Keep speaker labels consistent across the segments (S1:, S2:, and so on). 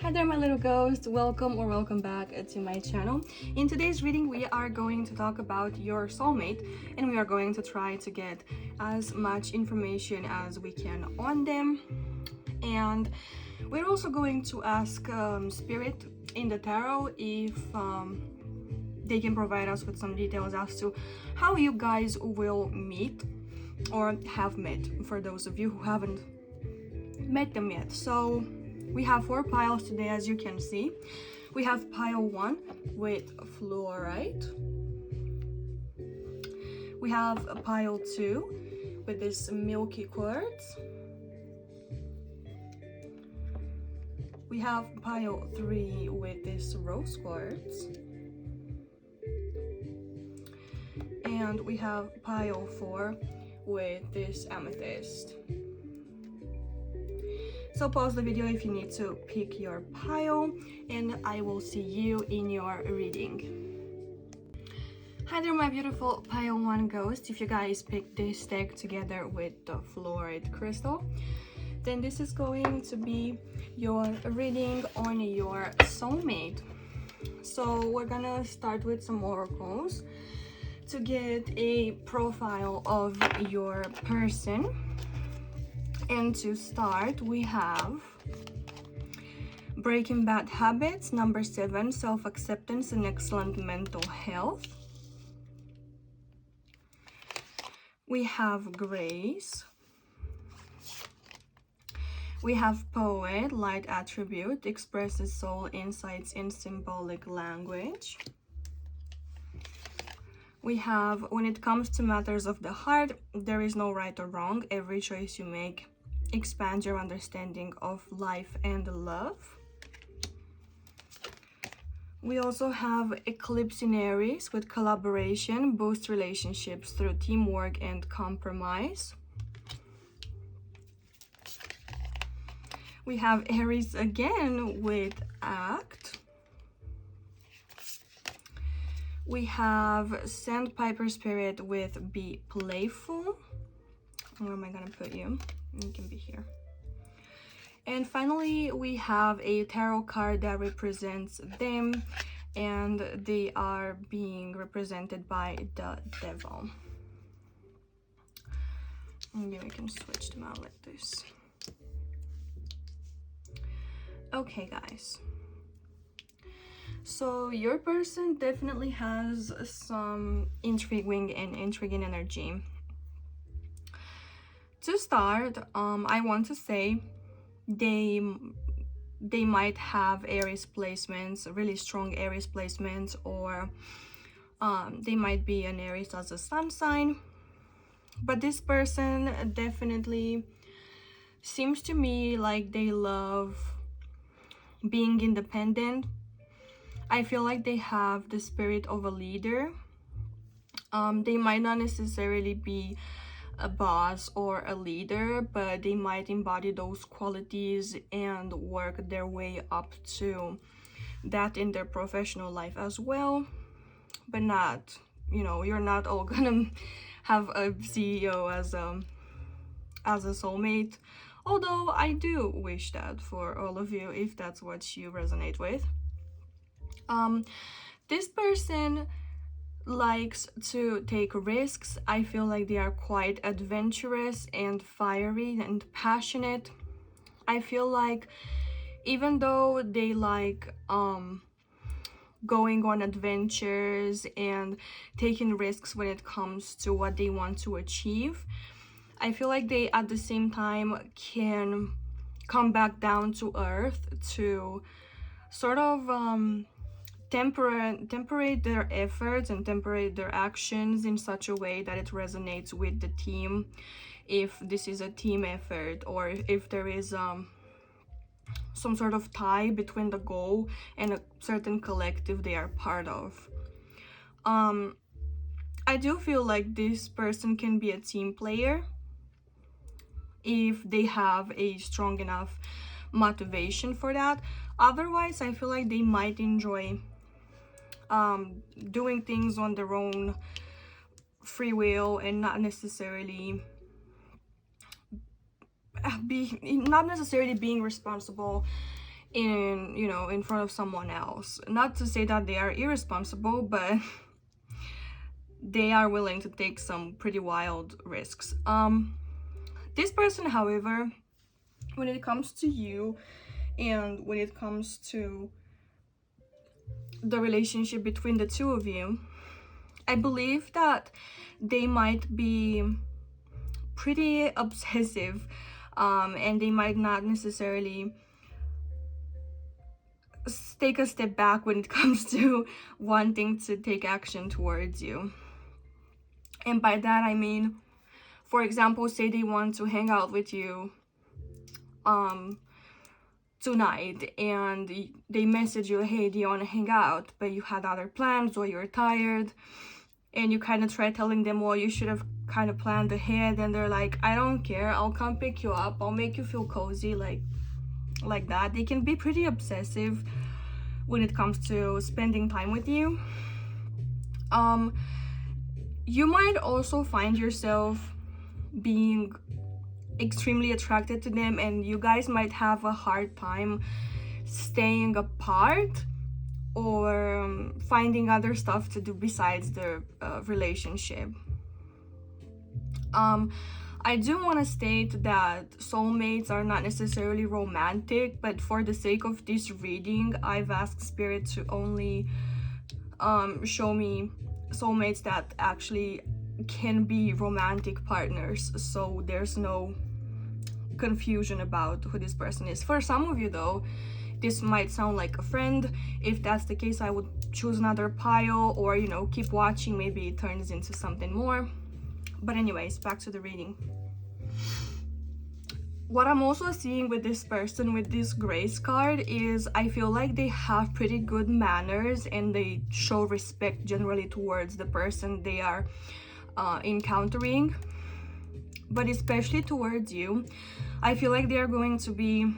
S1: Hi there, my little ghost. Welcome back to my channel. In today's reading, we are going to talk about your soulmate, and we are going to try to get as much information as we can on them. And we're also going to ask Spirit in the tarot if they can provide us with some details as to how you guys will meet or have met, for those of you who haven't met them yet. So we have 4 piles today, as you can see. We have pile 1 with fluorite. We have a pile 2 with this milky quartz. We have pile 3 with this rose quartz. And we have pile 4 with this amethyst. So pause the video if you need to pick your pile, and I will see you in your reading. Hi there, my beautiful pile 1 ghost. If you guys picked this deck together with the fluorite crystal, then this is going to be your reading on your soulmate. So we're gonna start with some oracles to get a profile of your person. And to start, we have Breaking Bad Habits, number 7, Self-Acceptance and Excellent Mental Health. We have Grace. We have Poet, Light Attribute, expresses soul insights in symbolic language. We have When it comes to matters of the heart, there is no right or wrong. Every choice you make expands your understanding of life and love. We also have Eclipse in Aries with collaboration, boost relationships through teamwork and compromise. We have Aries again with Act. We have Sandpiper Spirit with Be Playful. Where am I gonna put you? You can be here. And finally, we have a tarot card that represents them, and they are being represented by the devil. Maybe we can switch them out like this. Okay, guys. So your person definitely has some intriguing energy. To start, I want to say they might have Aries placements, really strong Aries placements, or they might be an Aries as a sun sign. But this person definitely seems to me like they love being independent. I feel like they have the spirit of a leader. They might not necessarily be a boss or a leader, but they might embody those qualities and work their way up to that in their professional life as well. But not, you're not all gonna have a CEO as a soulmate, although I do wish that for all of you if that's what you resonate with. This person likes to take risks. I feel like they are quite adventurous and fiery and passionate. I feel like even though they like going on adventures and taking risks when it comes to what they want to achieve, I feel like they at the same time can come back down to earth to sort of temperate their efforts and temperate their actions in such a way that it resonates with the team, if this is a team effort, or if there is some sort of tie between the goal and a certain collective they are part of. I do feel like this person can be a team player if they have a strong enough motivation for that. Otherwise, I feel like they might enjoy doing things on their own free will and not necessarily being responsible in front of someone else. Not to say that they are irresponsible, but they are willing to take some pretty wild risks. This person, however, when it comes to you and when it comes to the relationship between the two of you, I believe that they might be pretty obsessive, and they might not necessarily take a step back when it comes to wanting to take action towards you. And by that I mean, for example, say they want to hang out with you tonight, and they message you, hey, do you want to hang out, but you had other plans or you're tired, and you kind of try telling them, well, you should have kind of planned ahead, and they're like, I don't care, I'll come pick you up, I'll make you feel cozy, like that. They can be pretty obsessive when it comes to spending time with you. You might also find yourself being extremely attracted to them, and you guys might have a hard time staying apart or finding other stuff to do besides the relationship. I do want to state that soulmates are not necessarily romantic, but for the sake of this reading, I've asked Spirit to only show me soulmates that actually can be romantic partners, so there's no confusion about who this person is. For some of you though, this might sound like a friend. If that's the case, I would choose another pile, or keep watching, maybe it turns into something more. But anyways, back to the reading. What I'm also seeing with this person with this grace card is I feel like they have pretty good manners and they show respect generally towards the person they are encountering, but especially towards you. I feel like they are going to be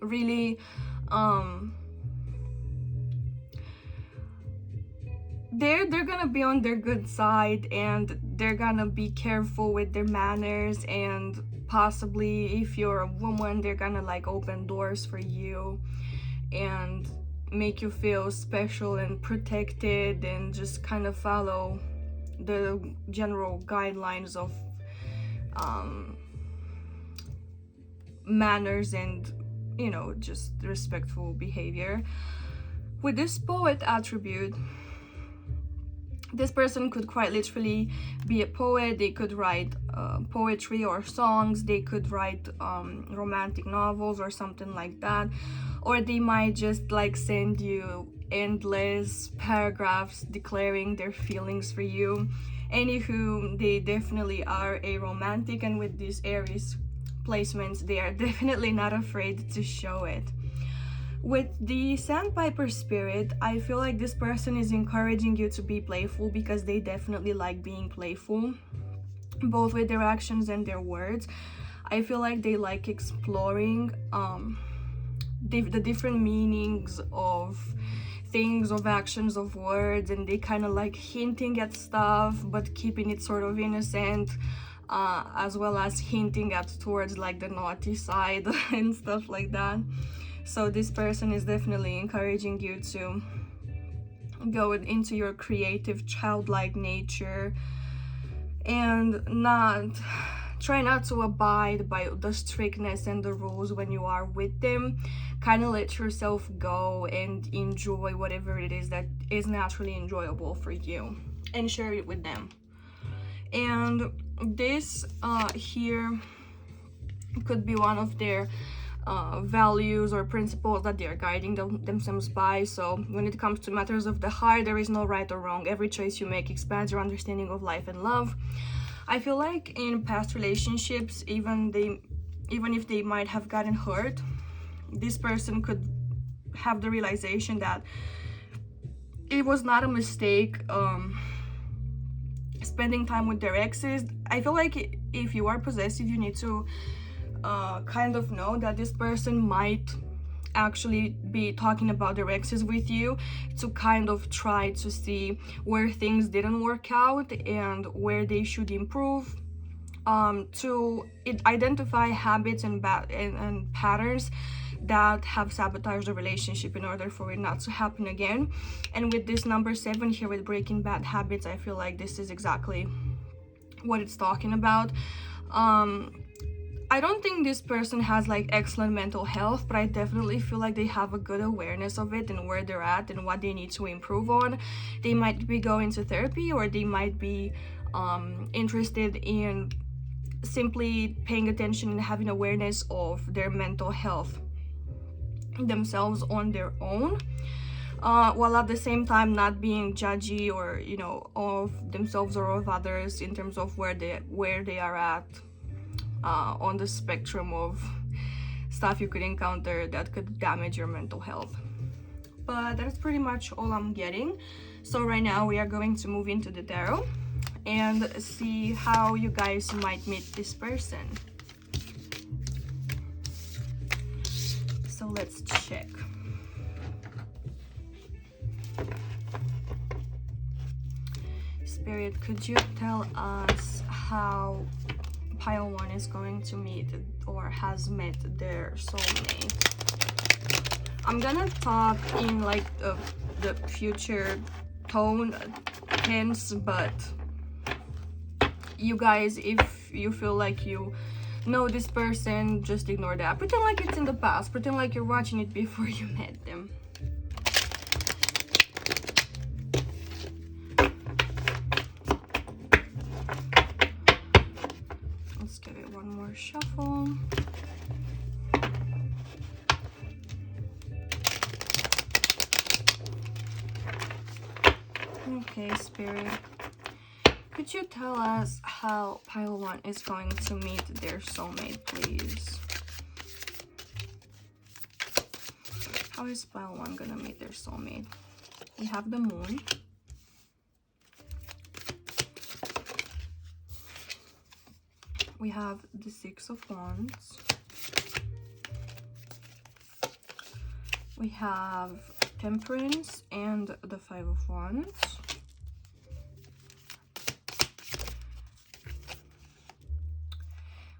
S1: really they're gonna be on their good side, and they're gonna be careful with their manners, and possibly if you're a woman, they're gonna like open doors for you and make you feel special and protected, and just kind of follow the general guidelines of manners and just respectful behavior. With this poet attribute, this person could quite literally be a poet. They could write poetry or songs, they could write romantic novels or something like that, or they might just like send you endless paragraphs declaring their feelings for you. Anywho, they definitely are a romantic, and with these Aries placements, they are definitely not afraid to show it. With the Sandpiper spirit, I feel like this person is encouraging you to be playful, because they definitely like being playful, both with their actions and their words. I feel like they like exploring the different meanings of things, of actions, of words, and they kind of like hinting at stuff but keeping it sort of innocent, as well as hinting at towards like the naughty side and stuff like that. So this person is definitely encouraging you to go into your creative childlike nature and try not to abide by the strictness and the rules when you are with them. Kind of let yourself go and enjoy whatever it is that is naturally enjoyable for you, and share it with them. And this here could be one of their values or principles that they are guiding themselves by. So when it comes to matters of the heart, there is no right or wrong. Every choice you make expands your understanding of life and love. I feel like in past relationships, even if they might have gotten hurt, this person could have the realization that it was not a mistake spending time with their exes. I feel like if you are possessive, you need to kind of know that this person might actually be talking about their exes with you, to kind of try to see where things didn't work out and where they should improve, to identify habits and patterns that have sabotaged the relationship in order for it not to happen again. And with this number 7 here with breaking bad habits, I feel like this is exactly what it's talking about. I don't think this person has like excellent mental health, but I definitely feel like they have a good awareness of it and where they're at and what they need to improve on. They might be going to therapy, or they might be interested in simply paying attention and having awareness of their mental health themselves on their own, while at the same time not being judgy or, you know, of themselves or of others in terms of where they are at on the spectrum of stuff you could encounter that could damage your mental health. But that's pretty much all I'm getting. So right now we are going to move into the tarot and see how you guys might meet this person. So let's check. Spirit, could you tell us how pile 1 is going to meet or has met their soulmate? I'm gonna talk in like the future tone tense, but you guys, if you feel like you know this person, just ignore that. Pretend like it's in the past. Pretend like you're watching it before you met them. Let's give it one more shuffle. Okay, Spirit, could you tell us how pile 1 is going to meet their soulmate, please? How is pile 1 gonna meet their soulmate? We have the moon. We have the 6 of Wands. We have Temperance and the 5 of Wands.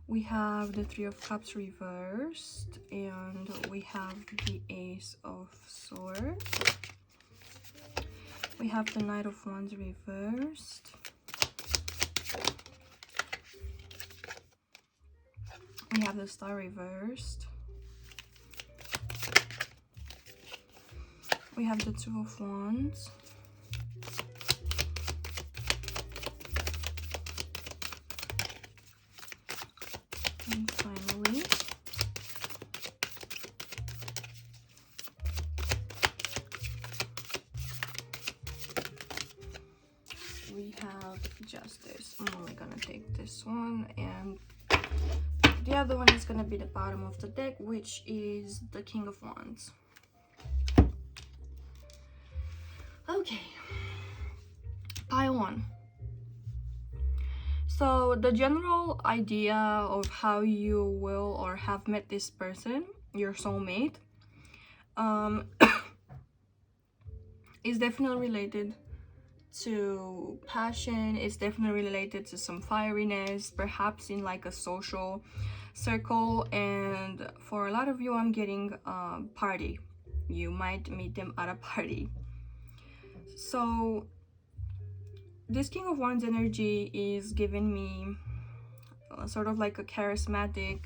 S1: We have the 3 of Cups reversed, and we have the Ace of Swords. We have the Knight of Wands reversed. We have the Star reversed. We have the 2 of Wands. And finally, we have Justice. I'm only gonna take this one, and the other one is gonna be the bottom of the deck, which is the King of Wands. Okay, pile 1. So the general idea of how you will or have met this person, your soulmate, is definitely related to passion. It's definitely related to some fieriness, perhaps in like a social circle. And for a lot of you, I'm getting party. You might meet them at a party. So this King of Wands energy is giving me sort of like a charismatic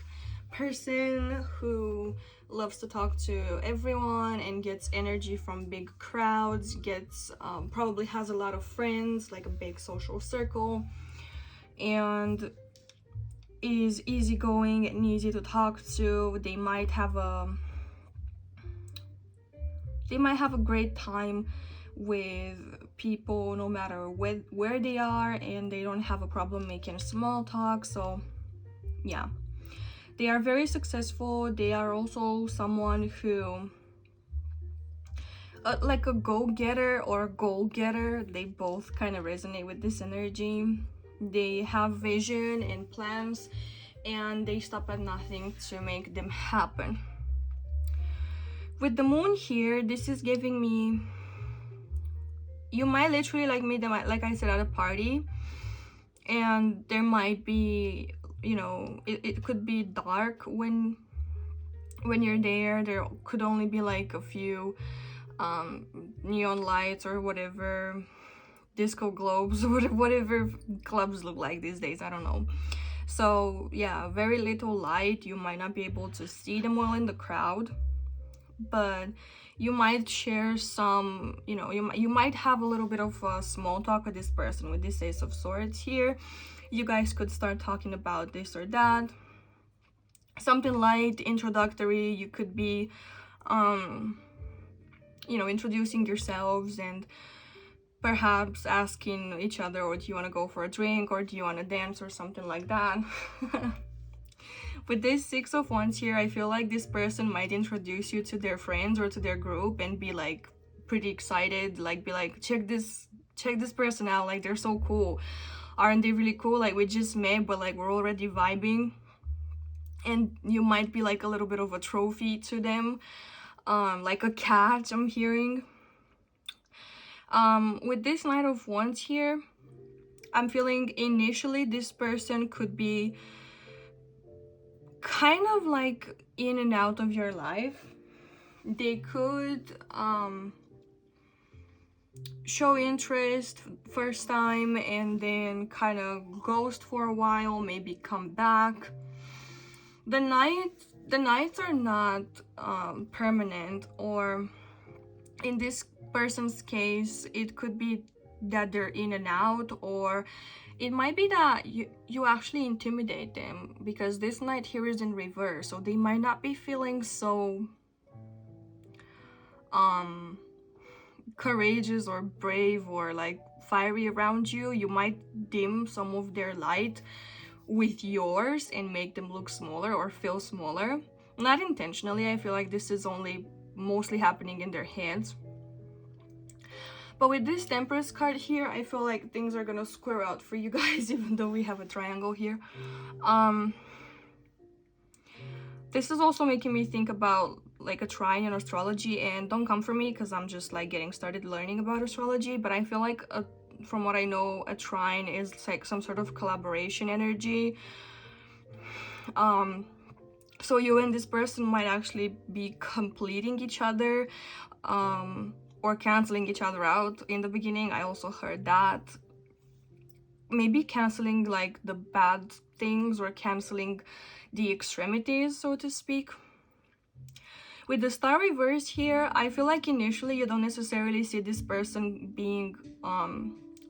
S1: person who loves to talk to everyone and gets energy from big crowds, gets probably has a lot of friends, like a big social circle, and is easygoing and easy to talk to. They might have a great time with people no matter where they are, and they don't have a problem making small talk. So yeah, they are very successful. They are also someone who like a go-getter or a goal-getter. They both kind of resonate with this energy. They have vision and plans, and they stop at nothing to make them happen. With the moon here, this is giving me, you might literally like meet them at, like I said, at a party, and there might be, you know, it could be dark when when you're there could only be like a few neon lights or whatever, disco globes, whatever clubs look like these days, I don't know. So yeah, very little light. You might not be able to see them well in the crowd, but you might share some, you know, you might have a little bit of small talk with this person. With this Ace of Swords here, you guys could start talking about this or that, something light, introductory. You could be you know, introducing yourselves and perhaps asking each other, or do you want to go for a drink, or do you want to dance, or something like that. With this Six of Wands here, I feel like this person might introduce you to their friends or to their group and be like pretty excited, like be like, check this person out, like they're so cool, aren't they really cool, like we just met but like we're already vibing. And you might be like a little bit of a trophy to them, like a cat, I'm hearing. With this Knight of Wands here, I'm feeling initially this person could be kind of like in and out of your life. They could show interest first time and then kind of ghost for a while, maybe come back. The Knights are not permanent, or in this person's case it could be that they're in and out, or it might be that you actually intimidate them, because this Knight here is in reverse, so they might not be feeling so courageous or brave or like fiery around you. You might dim some of their light with yours and make them look smaller or feel smaller, not intentionally. I feel like this is only mostly happening in their heads. But with this Temperance card here, I feel like things are gonna square out for you guys, even though we have a triangle here. This is also making me think about like a trine in astrology, and don't come for me because I'm just like getting started learning about astrology, but I feel like from what I know, a trine is like some sort of collaboration energy. So you and this person might actually be completing each other, or canceling each other out in the beginning. I also heard that. Maybe canceling like the bad things, or canceling the extremities, so to speak. With the Star reverse here, I feel like initially you don't necessarily see this person being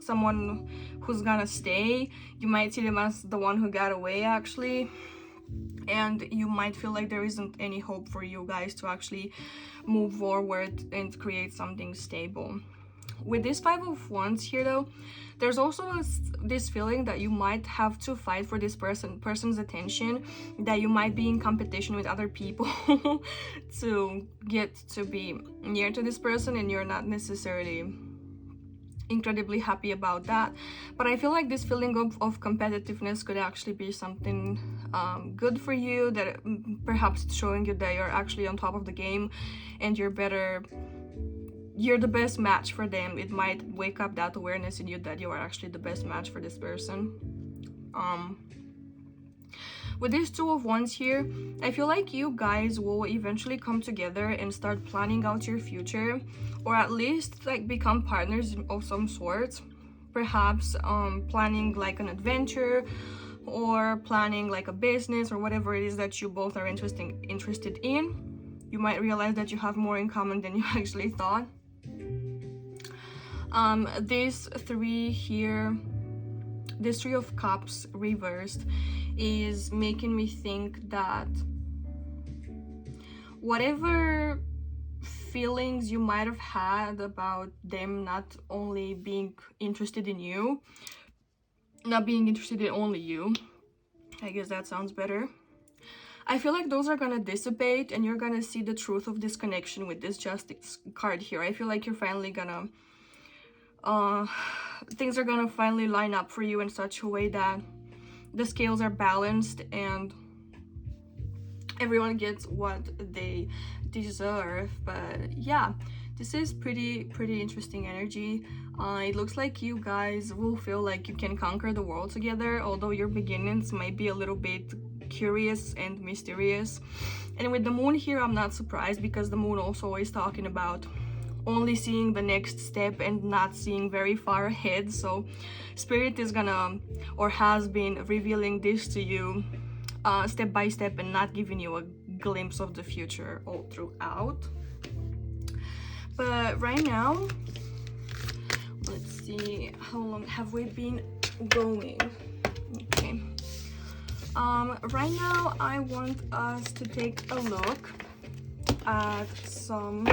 S1: someone who's gonna stay. You might see them as the one who got away, actually. And you might feel like there isn't any hope for you guys to actually move forward and create something stable. With this Five of Wands here though, there's also this feeling that you might have to fight for this person's attention, that you might be in competition with other people to get to be near to this person, and you're not necessarily incredibly happy about that. But I feel like this feeling of competitiveness could actually be something good for you, that perhaps showing you that you're actually on top of the game and you're the best match for them. It might wake up that awareness in you that you are actually the best match for this person. With this Two of Wands here, I feel like you guys will eventually come together and start planning out your future, or at least like become partners of some sort. Perhaps planning like an adventure, or planning like a business, or whatever it is that you both are interested in. You might realize that you have more in common than you actually thought. This three here, this Three of Cups reversed, is making me think that whatever feelings you might have had about them not only being interested in you, not being interested in only you, I guess that sounds better, I feel like those are gonna dissipate, and you're gonna see the truth of this connection with this Justice card here. I feel like you're finally gonna things are gonna finally line up for you in such a way that the scales are balanced and everyone gets what they deserve. But yeah, this is pretty interesting energy. It looks like you guys will feel like you can conquer the world together, although your beginnings might be a little bit curious and mysterious. And with the moon here, I'm not surprised, because the moon also is talking about only seeing the next step and not seeing very far ahead. So spirit is gonna, or has been, revealing this to you step by step and not giving you a glimpse of the future all throughout. But right now, let's see, how long have we been going? Okay. Right now I want us to take a look at some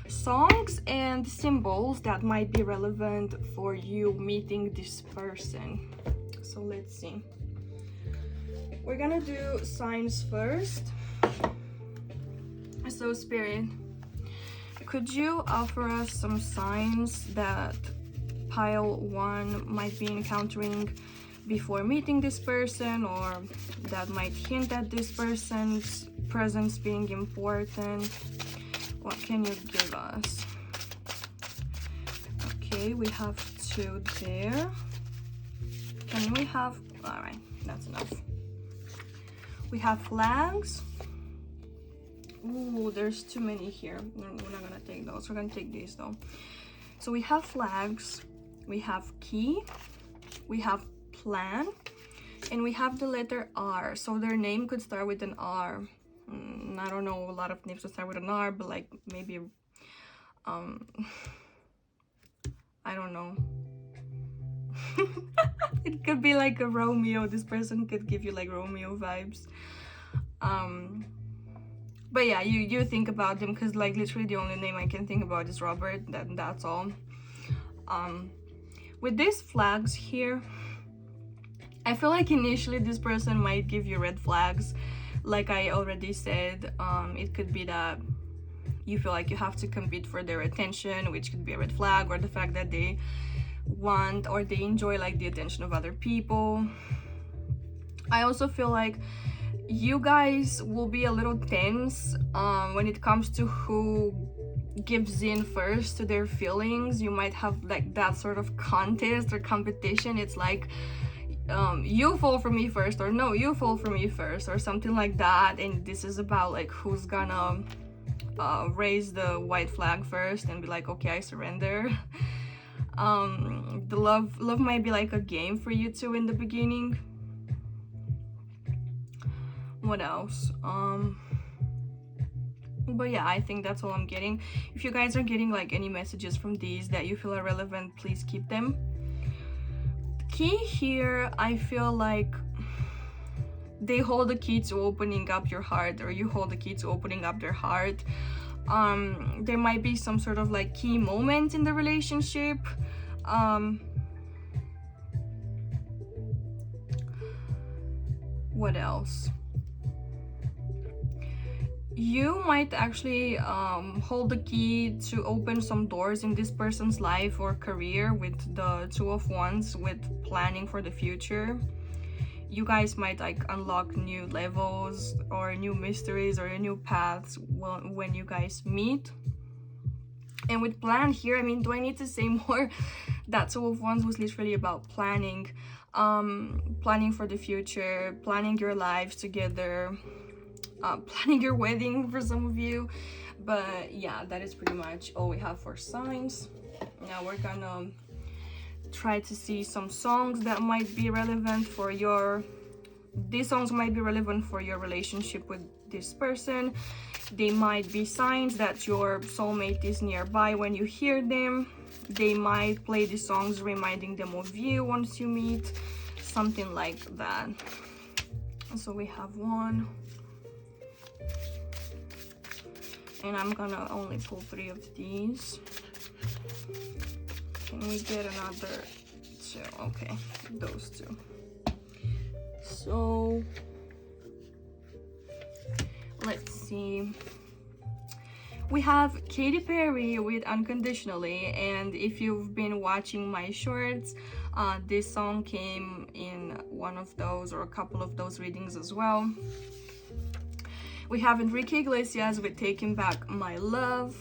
S1: songs and symbols that might be relevant for you meeting this person. So let's see. We're gonna do signs first. So Spirit, could you offer us some signs that pile 1 might be encountering before meeting this person, or that might hint at this person's presence being important? What can you give us? Okay, we have 2 there. Can we have, all right, that's enough. We have flags. Ooh, there's too many here. We're not gonna take those. We're gonna take these though. So we have flags, we have key, we have plan, and we have the letter R. So their name could start with an R. I don't know, a lot of names would start with an R, but like maybe I don't know. It could be like a Romeo. This person could give you like Romeo vibes. But yeah, you think about them, because like literally the only name I can think about is Robert. That's all. With these flags here, I feel like initially this person might give you red flags. Like I already said, it could be that you feel like you have to compete for their attention, which could be a red flag, or the fact that they want or they enjoy like the attention of other people. I also feel like you guys will be a little tense when it comes to who gives in first to their feelings. You might have like that sort of contest or competition. It's like you fall for me first, or no, you fall for me first, or something like that. And this is about like who's gonna raise the white flag first and be like, okay, I surrender. The love might be like a game for you two in the beginning. What else? But yeah, I think that's all I'm getting. If you guys are getting like any messages from these that you feel are relevant, please keep them. The key here, I feel like they hold the key to opening up your heart, or you hold the key to opening up their heart. There might be some sort of like key moment in the relationship. What else? You might actually hold the key to open some doors in this person's life or career with the 2 of Wands, with planning for the future. You guys might like unlock new levels or new mysteries or new paths when you guys meet. And with plan here, I mean, do I need to say more? That 2 of Wands was literally about planning, planning for the future, planning your lives together, planning your wedding for some of you. But yeah, that is pretty much all we have for signs. Now we're gonna try to see some songs that might be relevant for your, these songs might be relevant for your relationship with this person. They might be signs that your soulmate is nearby when you hear them. They might play the songs reminding them of you once you meet, something like that. So we have one, and I'm gonna only pull 3 of these. Can we get another 2? Okay, those 2. So let's see. We have Katy Perry with Unconditionally, and if you've been watching my shorts, this song came in one of those or a couple of those readings as well. We have Enrique Iglesias with Taking Back My Love.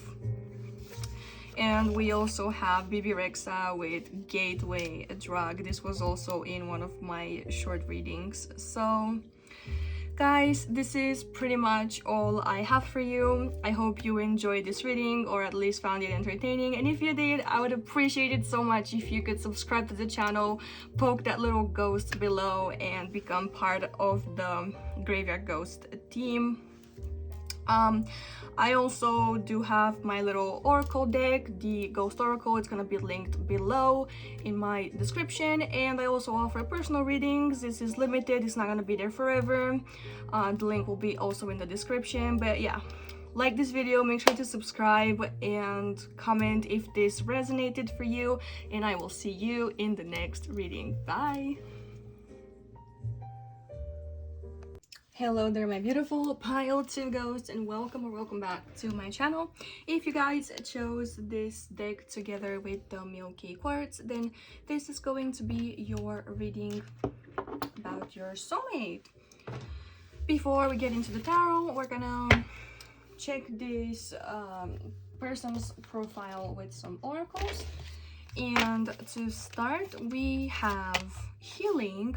S1: And we also have BB Rexa with Gateway Drug. This was also in one of my short readings. So Guys, this is pretty much all I have for you. I hope you enjoyed this reading or at least found it entertaining, and if you did, I would appreciate it so much if you could subscribe to the channel, poke that little ghost below, and become part of the Graveyard Ghost team. I also do have my little oracle deck, the Ghost Oracle. It's gonna be linked below in my description, and I also offer personal readings. This is limited, it's not gonna be there forever. The link will be also in the description. But yeah, like this video, make sure to subscribe and comment if this resonated for you, and I will see you in the next reading. Bye. Hello there, my beautiful pile 2 ghosts, and welcome or welcome back to my channel. If you guys chose this deck together with the Milky Quartz, then this is going to be your reading about your soulmate. Before we get into the tarot, we're gonna check this person's profile with some oracles. And to start, we have healing.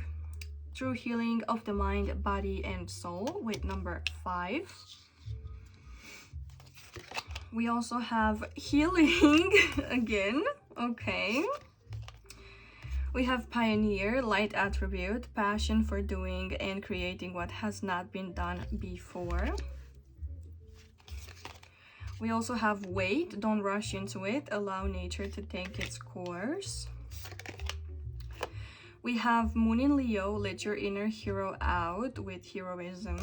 S1: True healing of the mind, body, and soul with number 5. We also have healing again. Okay. We have pioneer, light attribute, passion for doing and creating what has not been done before. We also have wait, don't rush into it, allow nature to take its course. We have Moon in Leo, let your inner hero out with heroism.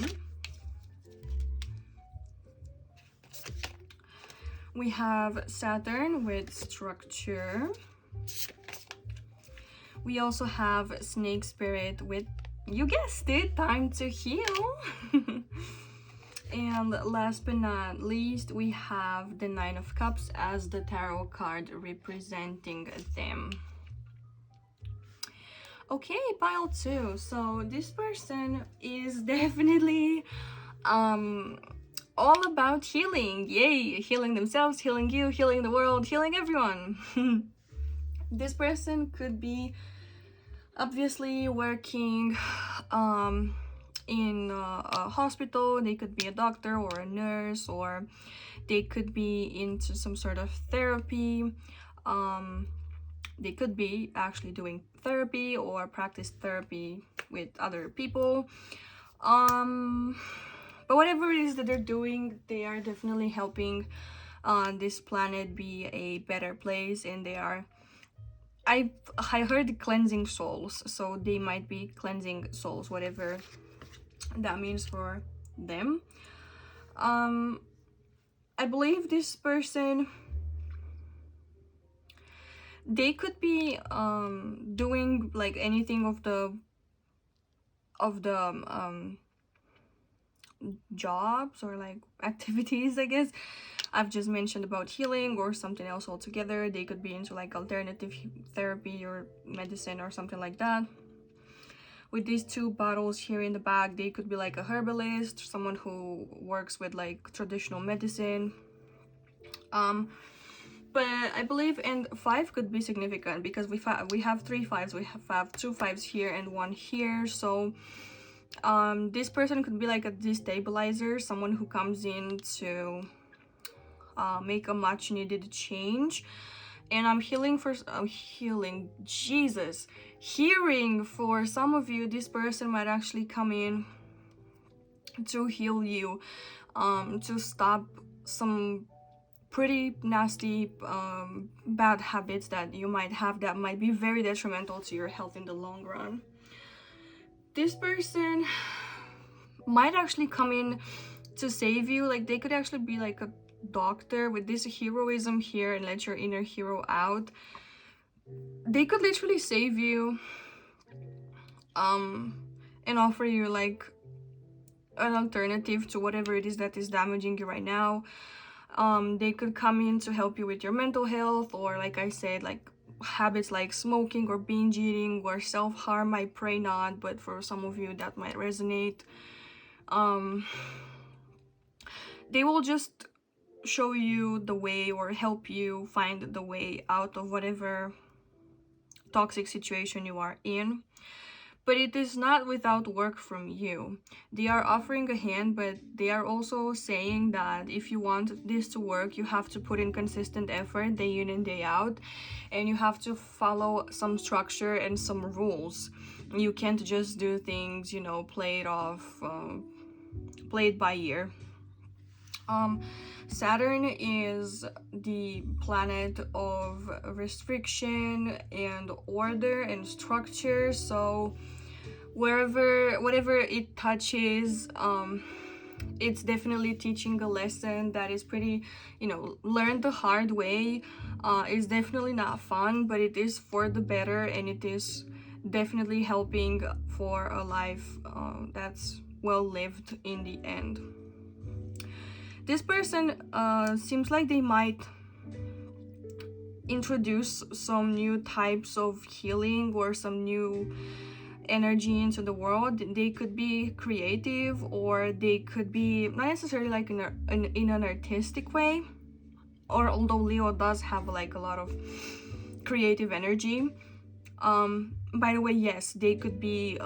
S1: We have Saturn with structure. We also have Snake Spirit with, you guessed it, time to heal. And last but not least, we have the Nine of Cups as the tarot card representing them. Okay, pile 2. So this person is definitely all about healing. Yay! Healing themselves, healing you, healing the world, healing everyone. This person could be obviously working in a hospital. They could be a doctor or a nurse, or they could be into some sort of therapy. They could be actually doing therapy or practice therapy with other people. But whatever it is that they're doing, they are definitely helping this planet be a better place, and they are, I heard cleansing souls, so they might be cleansing souls, whatever that means for them. I believe this person, they could be doing like anything of the jobs or like activities, I guess. I've just mentioned about healing or something else altogether. They could be into like alternative therapy or medicine or something like that. With these 2 bottles here in the back, they could be like a herbalist, someone who works with like traditional medicine. But I believe, and 5 could be significant because we have 3 5s. We have 2 5s here and 1 here. So this person could be like a destabilizer, someone who comes in to make a much needed change. And I'm hearing for some of you, this person might actually come in to heal you, to stop some pretty nasty bad habits that you might have that might be very detrimental to your health in the long run. This person might actually come in to save you. Like they could actually be like a doctor with this heroism here and let your inner hero out. They could literally save you and offer you like an alternative to whatever it is that is damaging you right now. They could come in to help you with your mental health, or like I said, like habits like smoking or binge eating or self-harm. I pray not, but for some of you that might resonate. They will just show you the way or help you find the way out of whatever toxic situation you are in. but it is not without work from you. They are offering a hand, but they are also saying that if you want this to work, you have to put in consistent effort day in and day out, and you have to follow some structure and some rules. You can't just do things, you know, play it by ear. Saturn is the planet of restriction and order and structure, so whatever it touches, it's definitely teaching a lesson that is pretty, you know, learned the hard way. It's definitely not fun, but it is for the better, and it is definitely helping for a life that's well lived in the end. This person seems like they might introduce some new types of healing or some new energy into the world. They could be creative, or they could be not necessarily like in an artistic way, or although Leo does have like a lot of creative energy. By the way, yes, they could be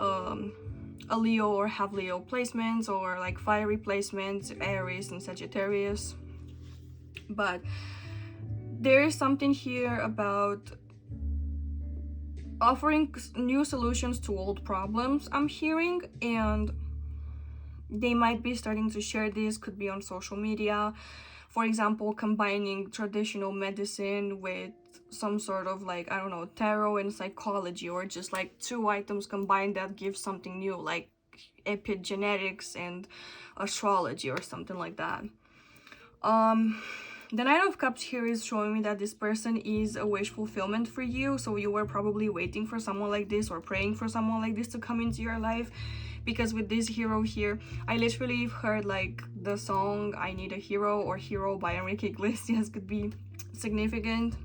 S1: a Leo or have Leo placements, or like fiery placements, Aries and Sagittarius. But there is something here about offering new solutions to old problems, I'm hearing, and they might be starting to share this, could be on social media. For example, combining traditional medicine with some sort of like, I don't know, tarot and psychology, or just like two items combined that give something new, like epigenetics and astrology or something like that. The Knight of Cups here is showing me that this person is a wish fulfillment for you, so you were probably waiting for someone like this or praying for someone like this to come into your life, because with this hero here, I literally heard like the song I Need a Hero or Hero by Enrique Iglesias could be significant.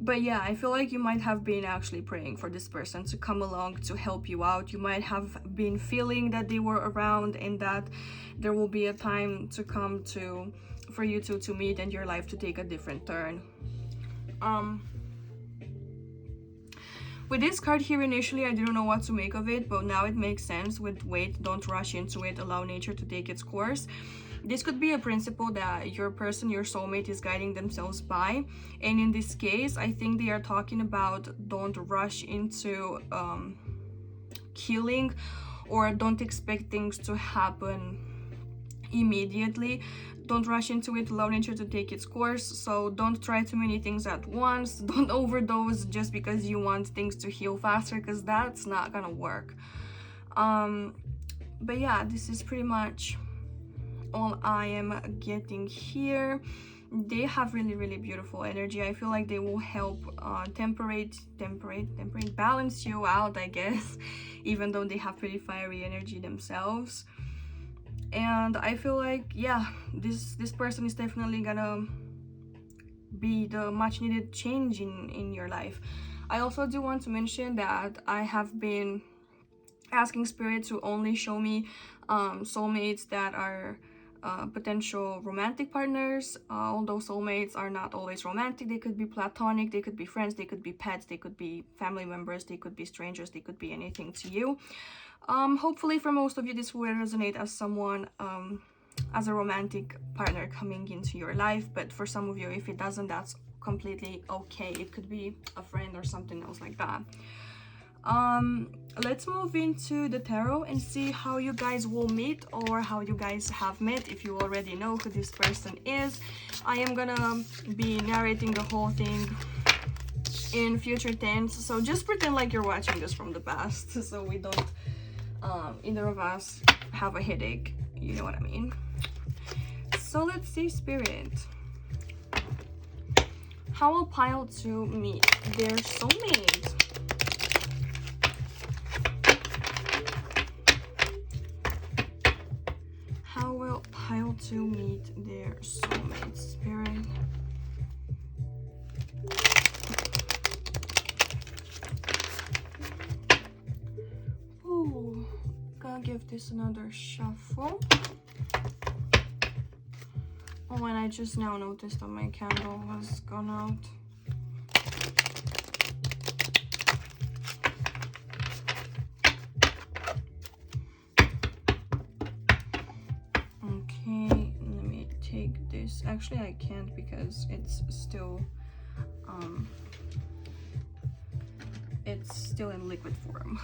S1: But yeah, I feel like you might have been actually praying for this person to come along to help you out. You might have been feeling that they were around, and that there will be a time to come to for you two to meet and your life to take a different turn. With this card here, initially I didn't know what to make of it, but now it makes sense with wait, don't rush into it, allow nature to take its course. This could be a principle that your person, your soulmate, is guiding themselves by. And in this case, I think they are talking about don't rush into healing, or don't expect things to happen immediately. Don't rush into it, allow nature to take its course. So don't try too many things at once. Don't overdose just because you want things to heal faster, because that's not gonna work. But yeah, this is pretty much all I am getting here. They have really beautiful energy. I feel like they will help temperate, balance you out, I guess, even though they have pretty fiery energy themselves. And I feel like, yeah, this person is definitely gonna be the much needed change in your life. I also do want to mention that I have been asking spirit to only show me soulmates that are potential romantic partners, although soulmates are not always romantic. They could be platonic, they could be friends, they could be pets, they could be family members, they could be strangers, they could be anything to you. Hopefully for most of you this will resonate as someone, as a romantic partner coming into your life, but for some of you, if it doesn't, that's completely okay. It could be a friend or something else like that. Let's move into the tarot and see how you guys will meet, or how you guys have met, if you already know who this person is. I am gonna be narrating the whole thing in future tense, so just pretend like you're watching this from the past, so we don't either of us have a headache, you know what I mean. So let's see, spirit, how will pile 2 meet their soulmate? How will pile 2 meet their soulmate, spirit? Ooh, gonna give this another shuffle. Oh, and I just now noticed that my candle has gone out. take this. Actually, I can't because it's still in liquid form.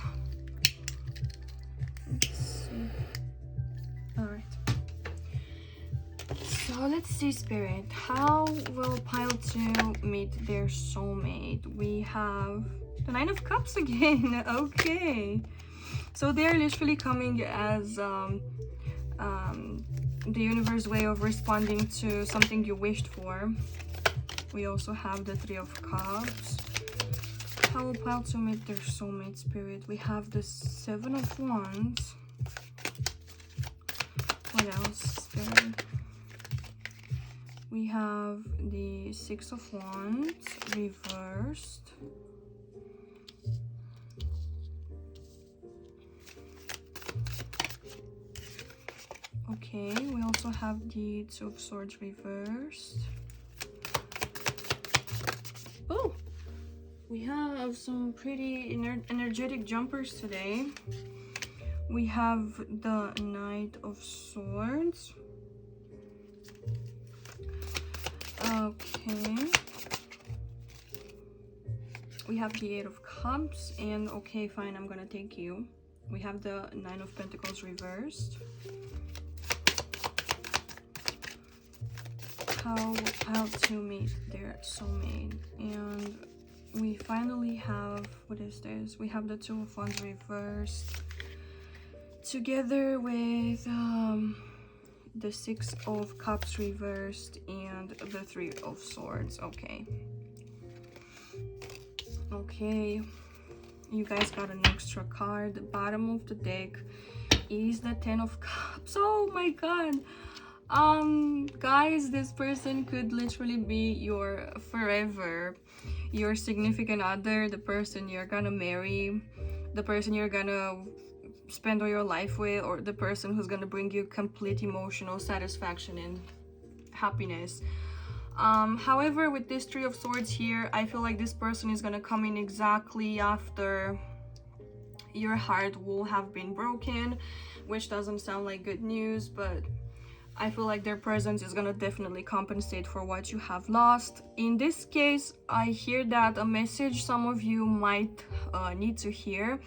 S1: Let's see. All right. So let's see, Spirit. How will pile 2 meet their soulmate? We have the 9 of Cups again. Okay. So they're literally coming as the universe way of responding to something you wished for. We also have the 3 of Cups. How will pile 2 meet their soulmate, Spirit? We have the 7 of Wands. What else, Spirit? We have the 6 of Wands reversed. Okay, we also have the 2 of Swords reversed. Oh, we have some pretty energetic jumpers today. We have the Knight of Swords. Okay. We have the 8 of Cups, and okay, fine, I'm gonna take you. We have the 9 of Pentacles reversed. How to meet their soulmate? And we finally have, what is this? We have the 2 of Wands reversed together with the 6 of Cups reversed and the 3 of Swords. Okay. Okay, you guys got an extra card. The bottom of the deck is the 10 of Cups. Oh my god. Guys, this person could literally be your forever, your significant other, the person you're gonna marry, the person you're gonna spend all your life with, or the person who's gonna bring you complete emotional satisfaction and happiness. However, with this 3 of Swords here, I feel like this person is gonna come in exactly after your heart will have been broken, which doesn't sound like good news, but I feel like their presence is gonna definitely compensate for what you have lost. In this case, I hear that a message some of you might need to hear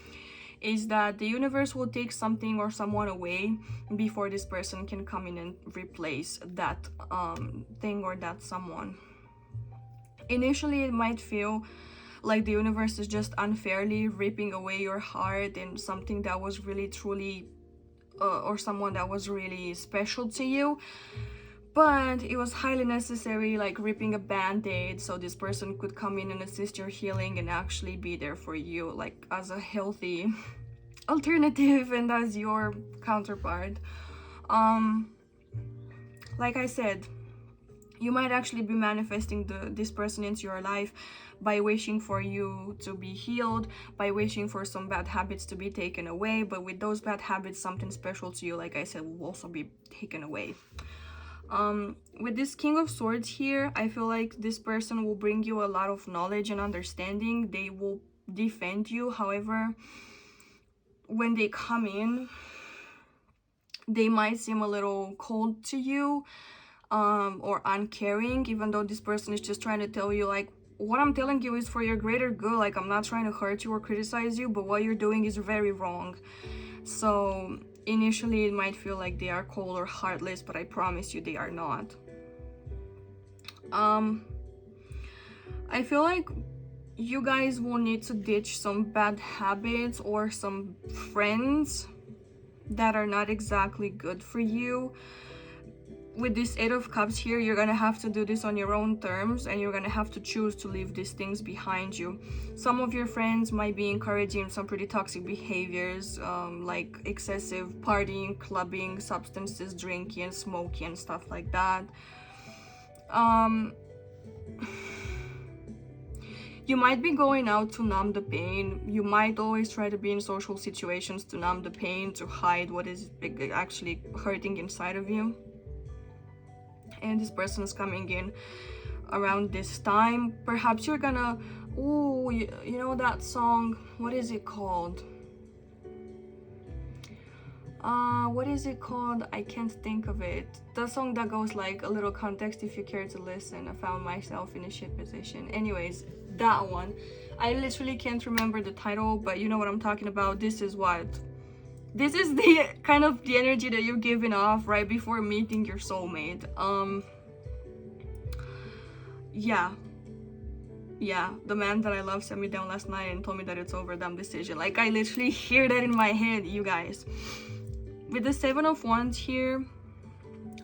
S1: is that the universe will take something or someone away before this person can come in and replace that thing or that someone. Initially, it might feel like the universe is just unfairly ripping away your heart and something that was really truly or someone that was really special to you, but it was highly necessary, like ripping a band-aid so this person could come in and assist your healing and actually be there for you, like as a healthy alternative and as your counterpart. Like I said, you might actually be manifesting this person into your life by wishing for you to be healed, by wishing for some bad habits to be taken away, but with those bad habits, something special to you, like I said, will also be taken away. With this King of Swords here, I feel like this person will bring you a lot of knowledge and understanding. They will defend you. However, when they come in, they might seem a little cold to you, or uncaring, even though this person is just trying to tell you, like, what I'm telling you is for your greater good. Like, I'm not trying to hurt you or criticize you, but what you're doing is very wrong. So initially it might feel like they are cold or heartless, but I promise you they are not. I feel like you guys will need to ditch some bad habits or some friends that are not exactly good for you. With this 8 of Cups here, you're gonna have to do this on your own terms, and you're gonna have to choose to leave these things behind you. Some of your friends might be encouraging some pretty toxic behaviors, like excessive partying, clubbing, substances, drinking, smoking, and stuff like that. You might be going out to numb the pain. You might always try to be in social situations to numb the pain, to hide what is actually hurting inside of you. And this person is coming in around this time. Perhaps you're gonna, you know that song, what is it called? What is it called? I can't think of it. The song that goes like, a little context if you care to listen. I found myself in a shit position. Anyways, that one. I literally can't remember the title, but you know what I'm talking about. This is the kind of the energy that you're giving off right before meeting your soulmate. Yeah, the man that I love sat me down last night and told me that it's over, dumb decision. Like, I literally hear that in my head, you guys. With the Seven of Wands here,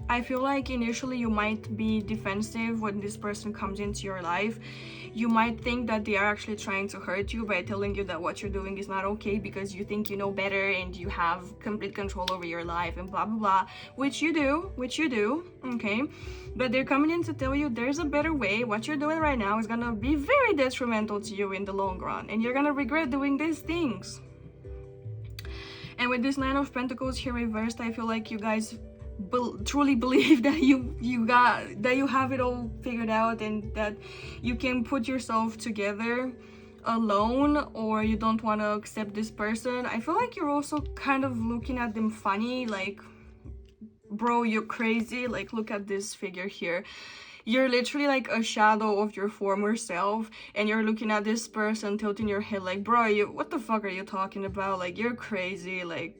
S1: I feel like initially you might be defensive when this person comes into your life. You might think that they are actually trying to hurt you by telling you that what you're doing is not okay because you think you know better and you have complete control over your life and blah blah blah, which you do, okay? But they're coming in to tell you there's a better way. What you're doing right now is gonna be very detrimental to you in the long run, and you're gonna regret doing these things. And with this Nine of Pentacles here reversed, I feel like you guys truly believe that you have it all figured out and that you can put yourself together alone, or you don't want to accept this person. I feel like you're also kind of looking at them funny, like, bro, you're crazy. Like, look at this figure here. You're literally like a shadow of your former self, and you're looking at this person tilting your head like, bro, what the fuck are you talking about? Like, you're crazy. Like,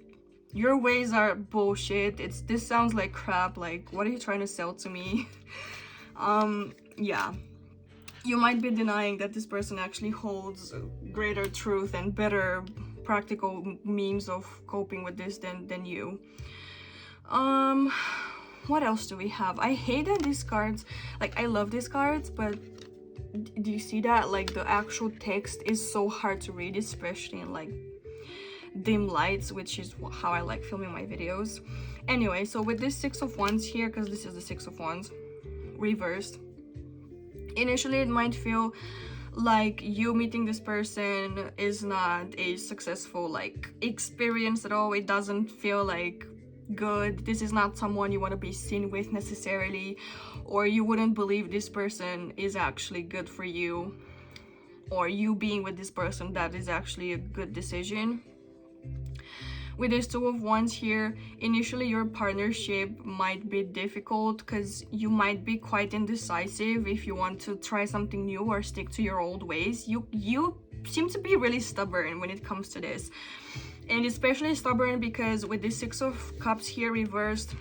S1: your ways are bullshit. This sounds like crap. Like, what are you trying to sell to me? Yeah. You might be denying that this person actually holds greater truth and better practical means of coping with this than you. What else do we have? I hate that these cards, like, I love these cards, but do you see that? Like, the actual text is so hard to read, especially in like dim lights, which is how I like filming my videos. Anyway, so with this Six of Wands here, because this is the Six of Wands reversed, initially it might feel like you meeting this person is not a successful like experience at all. It doesn't feel like good. This is not someone you want to be seen with necessarily, or you wouldn't believe this person is actually good for you, or you being with this person, that is actually a good decision. With this Two of Wands here, initially your partnership might be difficult because you might be quite indecisive if you want to try something new or stick to your old ways. You seem to be really stubborn when it comes to this, and especially stubborn because with the Six of Cups here reversed,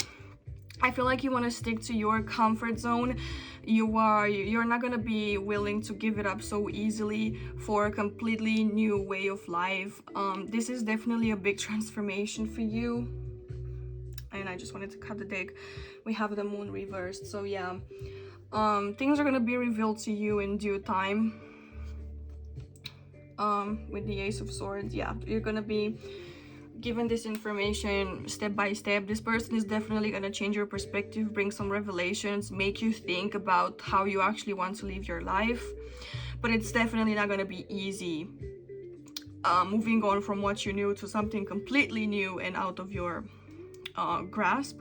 S1: I feel like you want to stick to your comfort zone. You're not gonna be willing to give it up so easily for a completely new way of life. This is definitely a big transformation for you. And I just wanted to cut the deck. We have the Moon reversed, so yeah, things are gonna be revealed to you in due time. With the Ace of Swords, yeah, you're gonna be given this information step by step. This person is definitely going to change your perspective, bring some revelations, make you think about how you actually want to live your life. But it's definitely not going to be easy moving on from what you knew to something completely new and out of your grasp,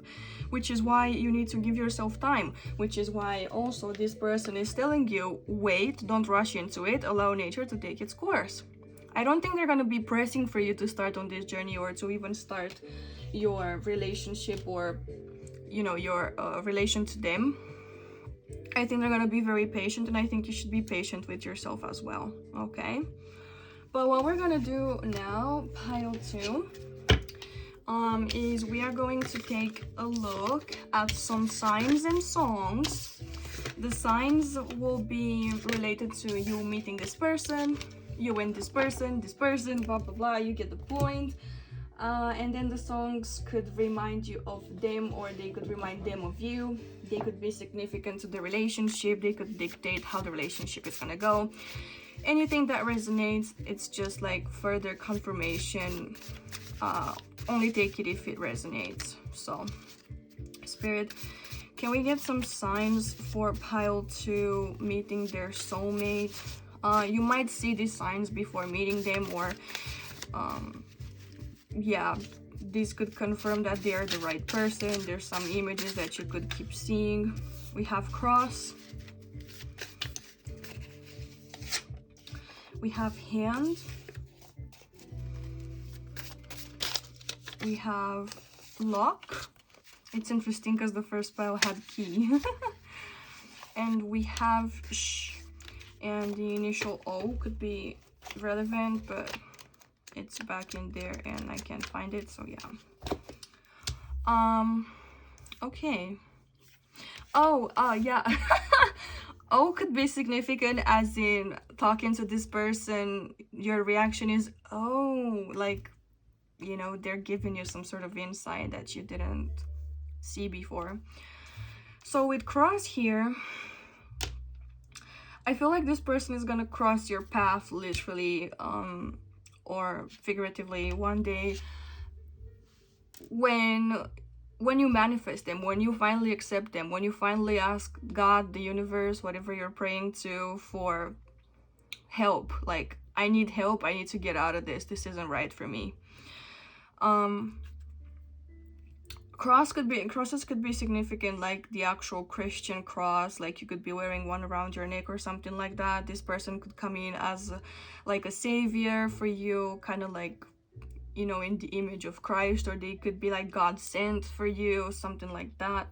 S1: which is why you need to give yourself time, which is why also this person is telling you, wait, don't rush into it, allow nature to take its course. I don't think they're gonna be pressing for you to start on this journey or to even start your relationship or, you know, your relation to them. I think they're gonna be very patient, and I think you should be patient with yourself as well, okay? But what we're gonna do now, pile 2, is we are going to take a look at some signs and songs. The signs will be related to you meeting this person, you and this person, blah blah blah, you get the point. And then the songs could remind you of them, or they could remind them of you. They could be significant to the relationship, they could dictate how the relationship is gonna go. Anything that resonates, it's just like further confirmation. Only take it if it resonates. So, Spirit, can we get some signs for pile 2 meeting their soulmate? You might see these signs before meeting them, or yeah, this could confirm that they are the right person. There's some images that you could keep seeing. We have cross, we have hand, we have lock. It's interesting because the first pile had key. And we have sh, and the initial O could be relevant, but it's back in there and I can't find it, so yeah. Okay. Oh, yeah. O could be significant, as in talking to this person, your reaction is, oh, like, you know, they're giving you some sort of insight that you didn't see before. So with cross here, I feel like this person is gonna cross your path literally, or figuratively one day when you manifest them, when you finally accept them, when you finally ask God, the universe, whatever you're praying to, for help. Like, I need help, I need to get out of this isn't right for me. Crosses could be significant, like the actual Christian cross, like you could be wearing one around your neck or something like that. This person could come in as like a savior for you, kind of like, you know, in the image of Christ, or they could be like God sent for you, something like that.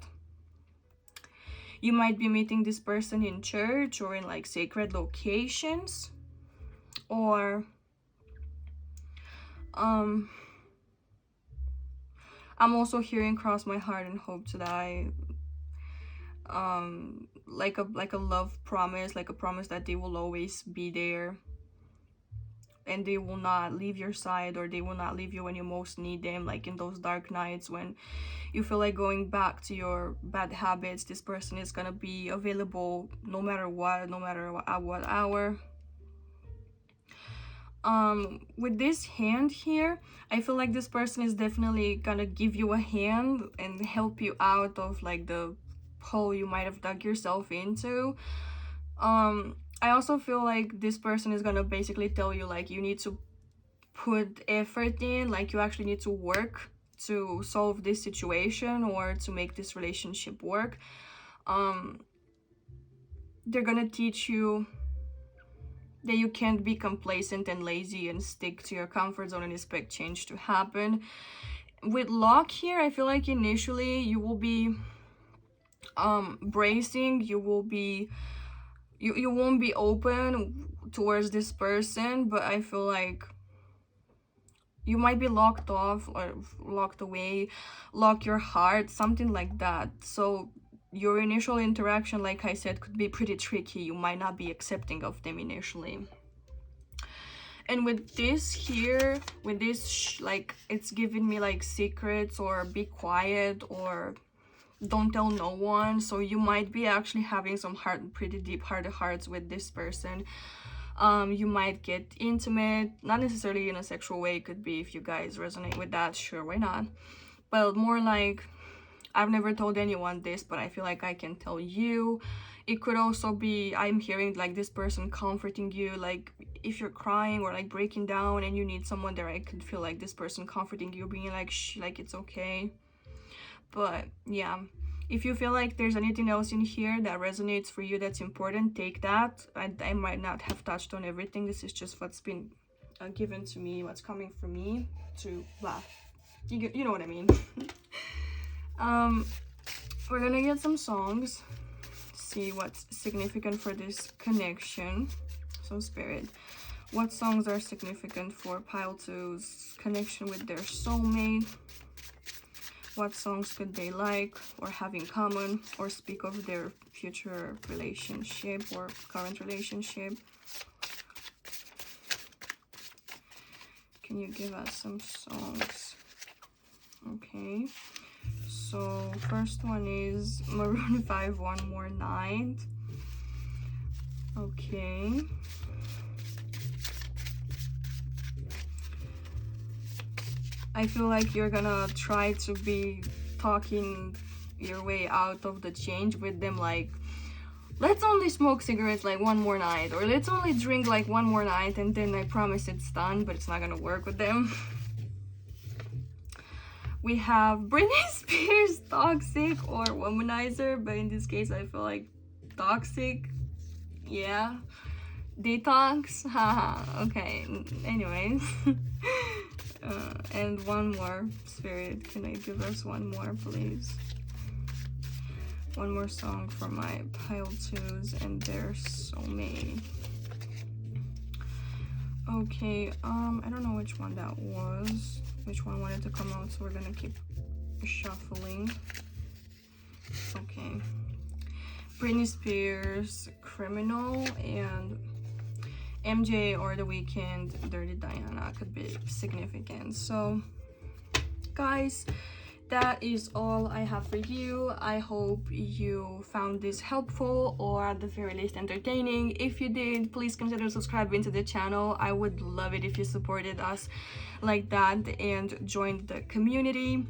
S1: You might be meeting this person in church or in like sacred locations, or I'm also hearing cross my heart and hope to die, like a love promise, like a promise that they will always be there and they will not leave your side, or they will not leave you when you most need them, like in those dark nights when you feel like going back to your bad habits. This person is gonna be available no matter what, no matter at what hour. With this hand here, I feel like this person is definitely gonna give you a hand and help you out of like the hole you might have dug yourself into. I also feel like this person is gonna basically tell you like you need to put effort in, like you actually need to work to solve this situation or to make this relationship work. They're gonna teach you that you can't be complacent and lazy and stick to your comfort zone and expect change to happen. With lock here, I feel like initially you will be bracing, you won't be open towards this person, but I feel like you might be locked off or locked away, lock your heart, something like that. So your initial interaction, like I said, could be pretty tricky. You might not be accepting of them initially. And with this here, with this like it's giving me like secrets, or be quiet, or don't tell no one. So you might be actually having some pretty deep heart to hearts with this person. You might get intimate, not necessarily in a sexual way. It could be, if you guys resonate with that, sure, why not? But more like, I've never told anyone this, but I feel like I can tell you. It could also be, I'm hearing like this person comforting you, like if you're crying or like breaking down and you need someone there, I could feel like this person comforting you, being like, shh, like it's okay. But yeah, if you feel like there's anything else in here that resonates for you, that's important, take that. I might not have touched on everything. This is just what's been given to me, what's coming from me to laugh. You know what I mean. We're gonna get some songs, see what's significant for this connection. So Spirit, what songs are significant for pile 2's connection with their soulmate? What songs could they like or have in common, or speak of their future relationship or current relationship? Can you give us some songs? Okay, so first one is Maroon 5, One More Night. Okay. I feel like you're gonna try to be talking your way out of the change with them, like, let's only smoke cigarettes like one more night, or let's only drink like one more night, and then I promise it's done, but it's not gonna work with them. We have Britney Spears, Toxic, or Womanizer, but in this case I feel like Toxic. Yeah. Detox. Haha. Okay, anyways. And one more. Spirit, can I give us one more, please? One more song for my pile 2s and their soulmate. Okay, I don't know which one that was, which one wanted to come out, so we're gonna keep shuffling. Okay, Britney Spears, Criminal, and MJ or The Weeknd, Dirty Diana could be significant. So guys, that is all I have for you. I hope you found this helpful, or at the very least entertaining. If you did, please consider subscribing to the channel. I would love it if you supported us like that and joined the community.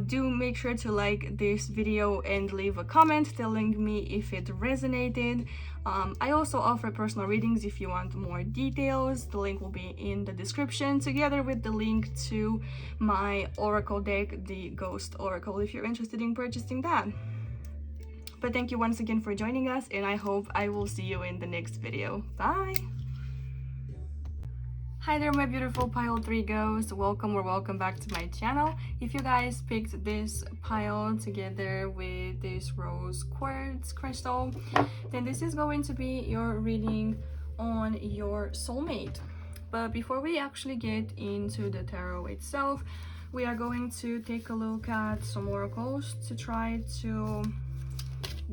S1: Do make sure to like this video and leave a comment telling me if it resonated. I also offer personal readings if you want more details. The link will be in the description, together with the link to my oracle deck, the Ghost Oracle, if you're interested in purchasing that. But thank you once again for joining us, and I hope I will see you in the next video. Bye! Hi there, my beautiful pile 3 ghosts. Welcome or welcome back to my channel. If you guys picked this pile together with this rose quartz crystal, then this is going to be your reading on your soulmate. But before we actually get into the tarot itself, we are going to take a look at some oracles to try to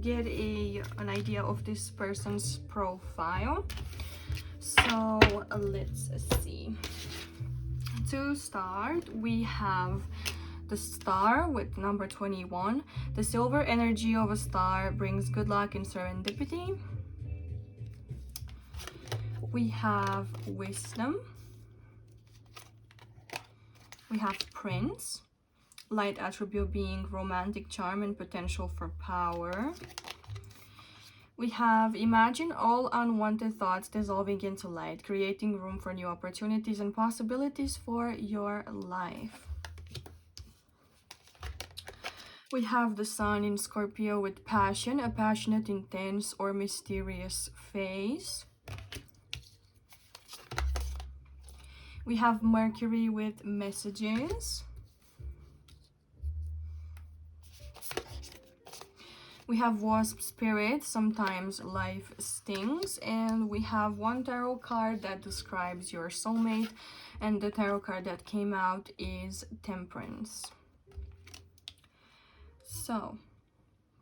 S1: get an idea of this person's profile. So let's see. To start, we have the star with number 21. The silver energy of a star brings good luck and serendipity. We have wisdom. We have prince. Light attribute being romantic charm and potential for power. We have imagine all unwanted thoughts dissolving into light, creating room for new opportunities and possibilities for your life. We have the sun in Scorpio with passion, a passionate, intense, or mysterious phase. We have Mercury with messages. We have wasp spirit, sometimes life stings, and we have one tarot card that describes your soulmate, and the tarot card that came out is Temperance. So,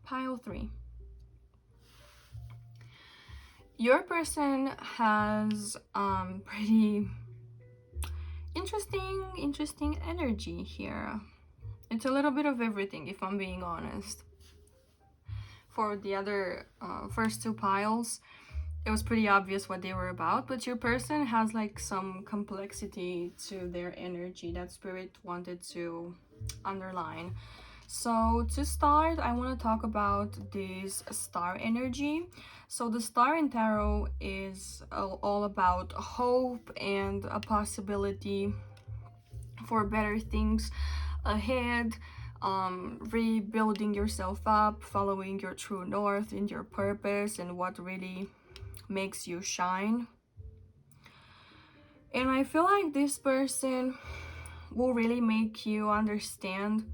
S1: pile 3. Your person has pretty interesting energy here. It's a little bit of everything, if I'm being honest. For the other first 2 piles, it was pretty obvious what they were about, but your person has like some complexity to their energy that Spirit wanted to underline. So to start, I want to talk about this star energy. So the star in tarot is all about hope and a possibility for better things ahead. Rebuilding yourself up, following your true north and your purpose and what really makes you shine. And I feel like this person will really make you understand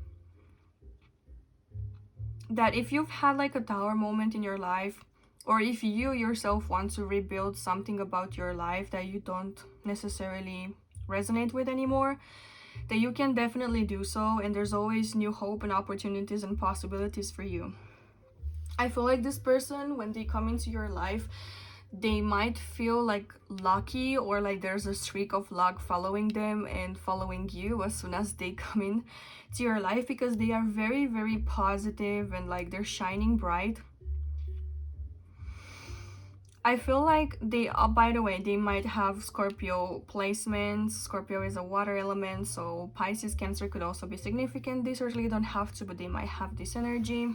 S1: that if you've had like a tower moment in your life, or if you yourself want to rebuild something about your life that you don't necessarily resonate with anymore, that you can definitely do so, and there's always new hope and opportunities and possibilities for you. I feel like this person, when they come into your life, they might feel like lucky, or like there's a streak of luck following them and following you as soon as they come in to your life, because they are very, very positive and like they're shining bright. I feel like they, by the way, they might have Scorpio placements. Scorpio is a water element, so Pisces, Cancer could also be significant. They certainly don't have to, but they might have this energy.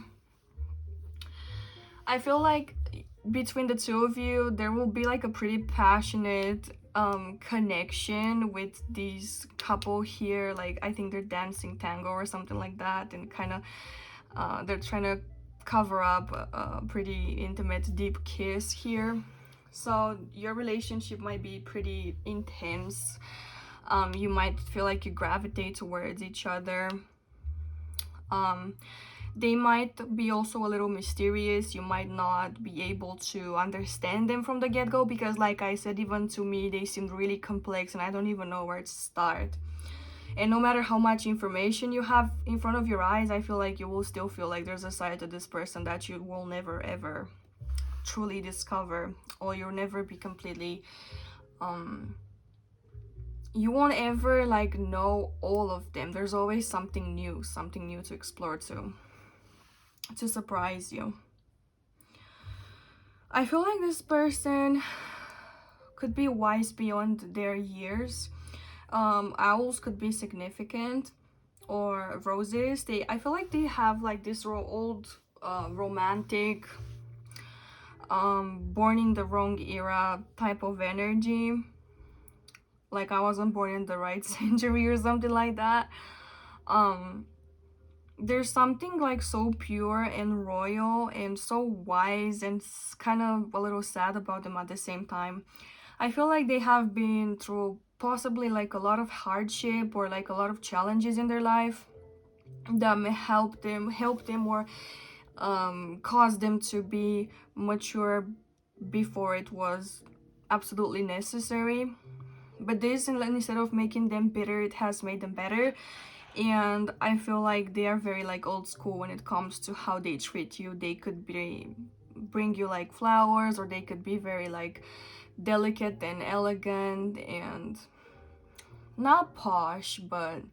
S1: I feel like between the 2 of you, there will be like a pretty passionate connection with these couple here. Like, I think they're dancing tango or something like that, and kind of they're trying to cover up a pretty intimate, deep kiss here. So your relationship might be pretty intense. You might feel like you gravitate towards each other. They might be also a little mysterious. You might not be able to understand them from the get-go, because like I said, even to me they seemed really complex and I don't even know where to start. And no matter how much information you have in front of your eyes, I feel like you will still feel like there's a side to this person that you will never ever truly discover, or you'll never be completely you won't ever like know all of them. There's always something new to explore, to surprise you. I feel like this person could be wise beyond their years. Owls could be significant, or roses. I feel like they have like this old romantic, born in the wrong era type of energy. Like I wasn't born in the right century or something like that. There's something like so pure and royal and so wise, and kind of a little sad about them at the same time. I feel like they have been through possibly like a lot of hardship or like a lot of challenges in their life that may help them or cause them to be mature before it was absolutely necessary. But this, instead of making them bitter, it has made them better. And I feel like they are very like old school when it comes to how they treat you. They could bring you like flowers, or they could be very like delicate and elegant and not posh but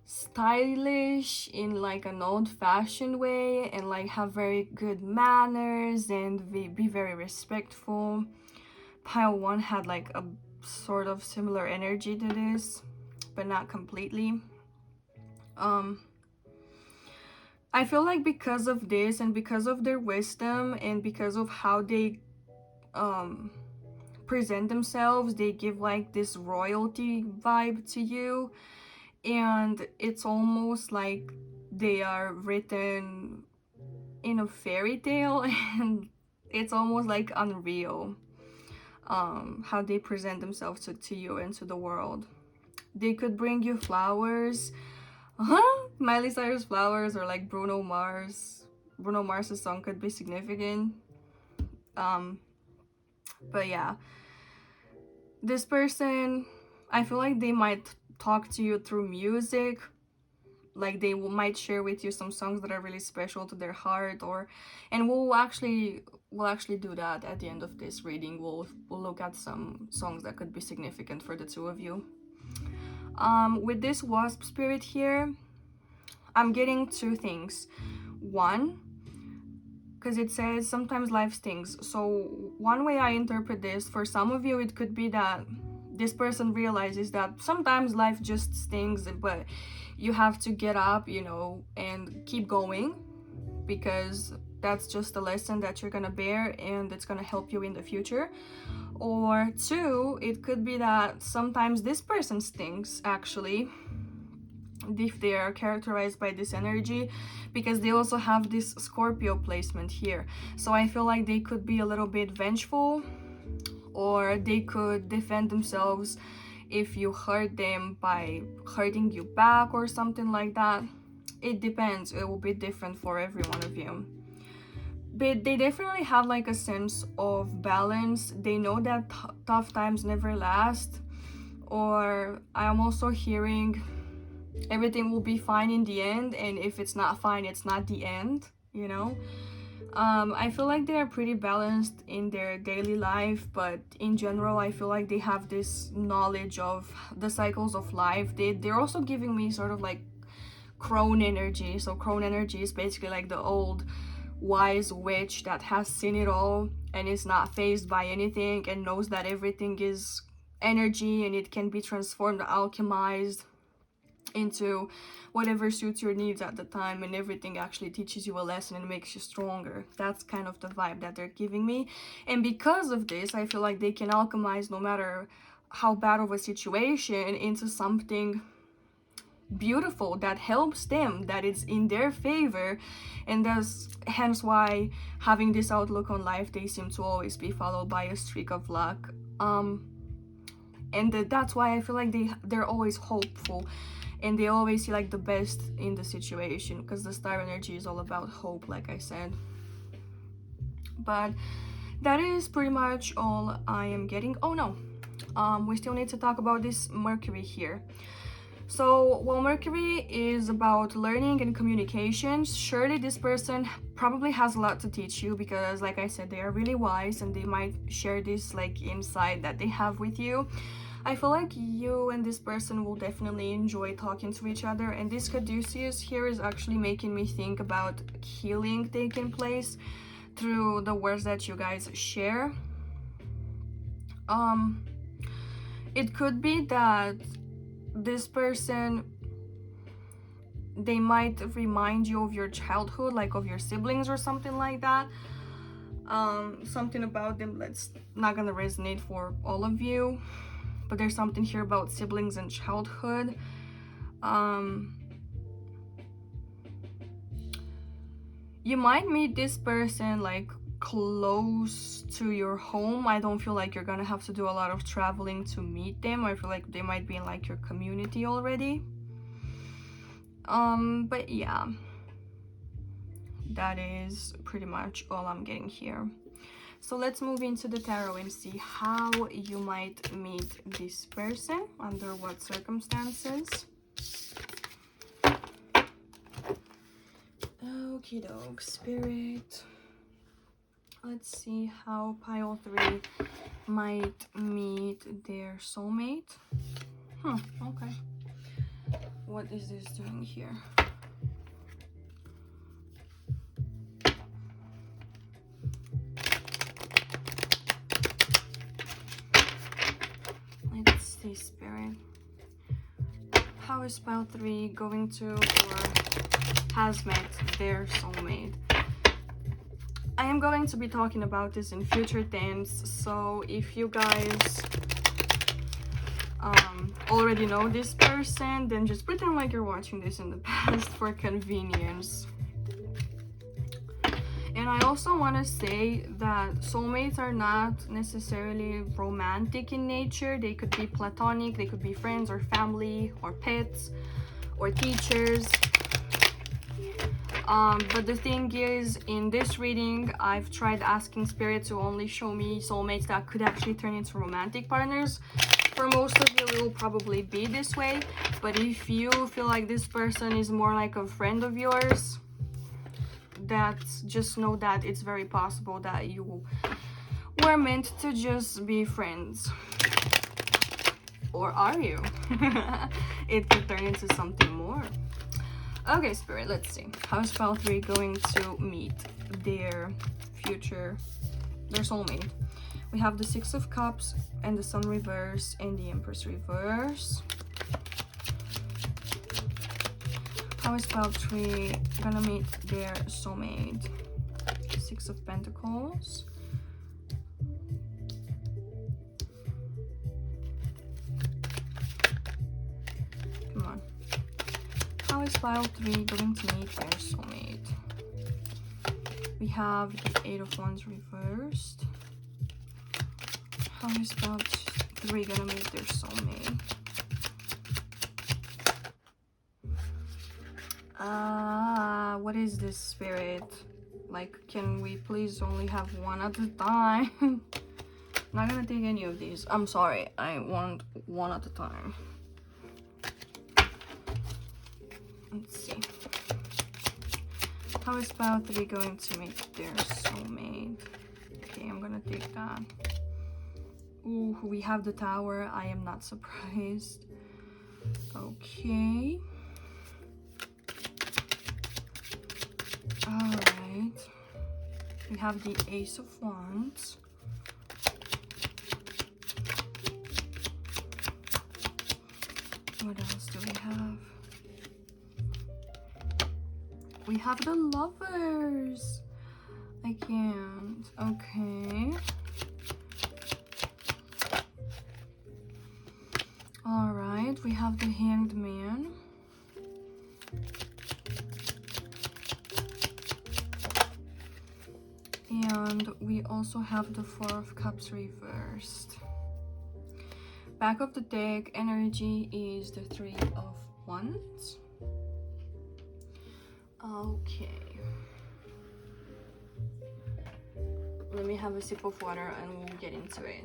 S1: stylish in like an old-fashioned way, and like have very good manners and be very respectful. Pile 1 had like a sort of similar energy to this, but not completely. I feel like because of this, and because of their wisdom, and because of how they present themselves, they give like this royalty vibe to you, and it's almost like they are written in a fairy tale and it's almost like unreal how they present themselves to you and to the world. They could bring you flowers, Miley Cyrus flowers, or like Bruno Mars's song could be significant. But yeah, this person, I feel like they might talk to you through music. Like they might share with you some songs that are really special to their heart, and we'll actually do that at the end of this reading. We'll look at some songs that could be significant for the two of you. With this wasp spirit here, I'm getting two things. One, because it says sometimes life stings. So one way I interpret this, for some of you, it could be that this person realizes that sometimes life just stings, but you have to get up, and keep going, because that's just a lesson that you're gonna bear and it's gonna help you in the future. Or two, it could be that sometimes this person stings, actually, if they are characterized by this energy, because they also have this Scorpio placement here. So I feel like they could be a little bit vengeful, or they could defend themselves if you hurt them by hurting you back or something like that. It depends. It will be different for every one of you. But they definitely have like a sense of balance. They know that tough times never last. Or I'm also hearing everything will be fine in the end, and if it's not fine, it's not the end, I feel like they are pretty balanced in their daily life, but in general I feel like they have this knowledge of the cycles of life. They're also giving me sort of like crone energy. So crone energy is basically like the old wise witch that has seen it all and is not fazed by anything, and knows that everything is energy and it can be transformed, alchemized into whatever suits your needs at the time, and everything actually teaches you a lesson and makes you stronger. That's kind of the vibe that they're giving me. And because of this, I feel like they can alchemize, no matter how bad of a situation, into something beautiful that helps them, that is in their favor. And that's hence why, having this outlook on life, they seem to always be followed by a streak of luck. and that's why I feel like they're always hopeful, and they always see like the best in the situation, because the star energy is all about hope, like I said. But that is pretty much all I am getting. Oh no, we still need to talk about this Mercury here. So while Mercury is about learning and communication, surely this person probably has a lot to teach you, because like I said, they are really wise and they might share this like insight that they have with you. I feel like you and this person will definitely enjoy talking to each other, and this Caduceus here is actually making me think about healing taking place through the words that you guys share. It could be that this person, they might remind you of your childhood, like of your siblings or something like that. Something about them that's not gonna resonate for all of you, but there's something here about siblings and childhood. You might meet this person like close to your home. I don't feel like you're gonna have to do a lot of traveling to meet them. I feel like they might be in like your community already. But yeah, that is pretty much all I'm getting here. So let's move into the tarot and see how you might meet this person, under what circumstances. Okie doke, Spirit. Let's see how pile 3 might meet their soulmate. Okay. What is this doing here? Let's see, Spirit. How is pile 3 going to, or has met their soulmate? I am going to be talking about this in future tense, so if you guys already know this person, then just pretend like you're watching this in the past for convenience. And I also want to say that soulmates are not necessarily romantic in nature. They could be platonic, they could be friends or family or pets or teachers. But the thing is, in this reading, I've tried asking Spirit to only show me soulmates that could actually turn into romantic partners. For most of you, it will probably be this way. But if you feel like this person is more like a friend of yours, just know that it's very possible that you were meant to just be friends. Or are you? It could turn into something more. Okay, Spirit, let's see. How is pile 3 going to meet their soulmate? We have the 6 of Cups and the Sun reverse and the Empress reverse. How is pile 3 gonna meet their soulmate? 6 of Pentacles. Come on. How is pile 3 going to meet their soulmate? We have the 8 of Wands reversed. How is pile 3 gonna meet their soulmate? What is this, Spirit? Like, can we please only have one at a time? Not gonna take any of these. I'm sorry, I want one at a time. Let's see. How is pile 3 going to meet their soulmate? Okay, I'm gonna take that. Ooh, we have the Tower. I am not surprised. Okay. Alright. We have the Ace of Wands. What else do we have? We have the Lovers. I can't. Okay. Alright, we have the Hanged Man. And we also have the 4 of Cups reversed. Back of the deck energy is the Three of Wands. Okay. Let me have a sip of water and we'll get into it.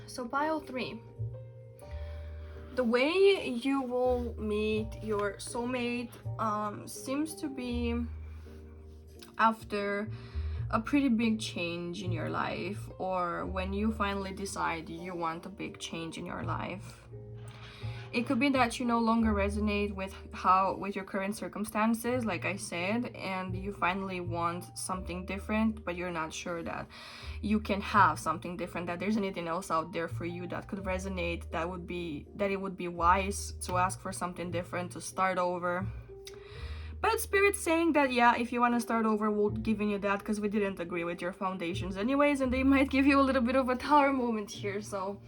S1: So pile 3. The way you will meet your soulmate seems to be after a pretty big change in your life, or when you finally decide you want a big change in your life. It could be that you no longer resonate with your current circumstances, like I said, and you finally want something different, but you're not sure that you can have something different, that there's anything else out there for you that could resonate, that it would be wise to ask for something different, to start over. But Spirit's saying that, yeah, if you want to start over, we're giving you that because we didn't agree with your foundations anyways, and they might give you a little bit of a tower moment here, so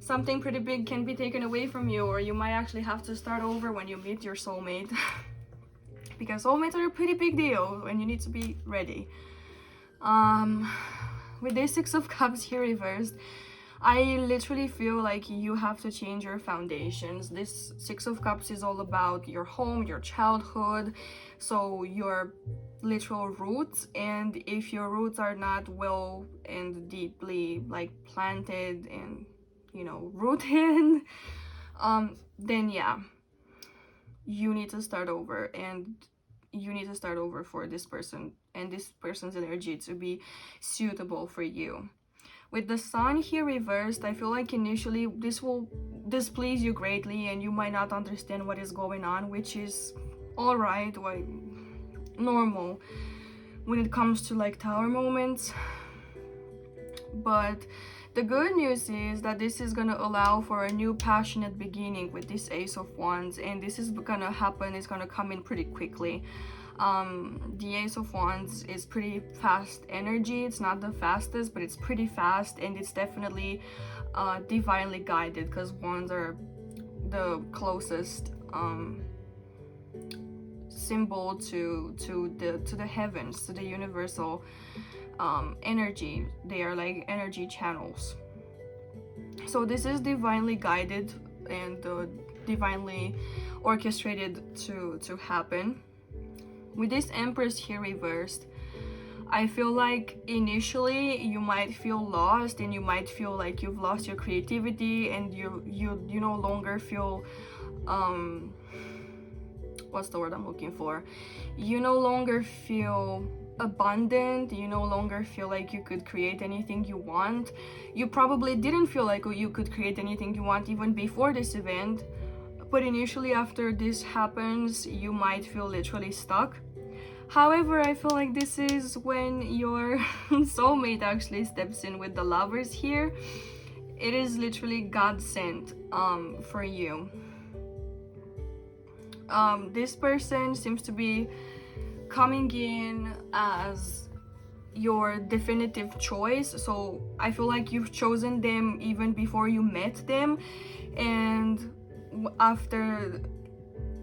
S1: something pretty big can be taken away from you, or you might actually have to start over when you meet your soulmate. Because soulmates are a pretty big deal and you need to be ready. With this Six of Cups here reversed, I literally feel like you have to change your foundations. This Six of Cups is all about your home, your childhood, so your literal roots. And if your roots are not well and deeply like planted and, you know, rooted, then yeah, you need to start over, and you need to start over for this person and this person's energy to be suitable for you. With the Sun here reversed, I feel like initially this will displease you greatly and you might not understand what is going on, which is alright, like normal when it comes to like tower moments. But the good news is that this is gonna allow for a new passionate beginning with this Ace of Wands, and this is gonna happen, it's gonna come in pretty quickly. The Ace of Wands is pretty fast energy. It's not the fastest, but it's pretty fast, and it's definitely divinely guided, because wands are the closest symbol to the heavens, to the universal energy. They are like energy channels. So this is divinely guided and divinely orchestrated to happen. With this Empress here reversed, I feel like initially you might feel lost, and you might feel like you've lost your creativity, and you no longer feel what's the word I'm looking for? You no longer feel abundant. You no longer feel like you could create anything you want. You probably didn't feel like you could create anything you want even before this event, but initially after this happens, you might feel literally stuck. However, I feel like this is when your soulmate actually steps in with the Lovers here. It is literally God sent for you. This person seems to be coming in as your definitive choice, so I feel like you've chosen them even before you met them, and after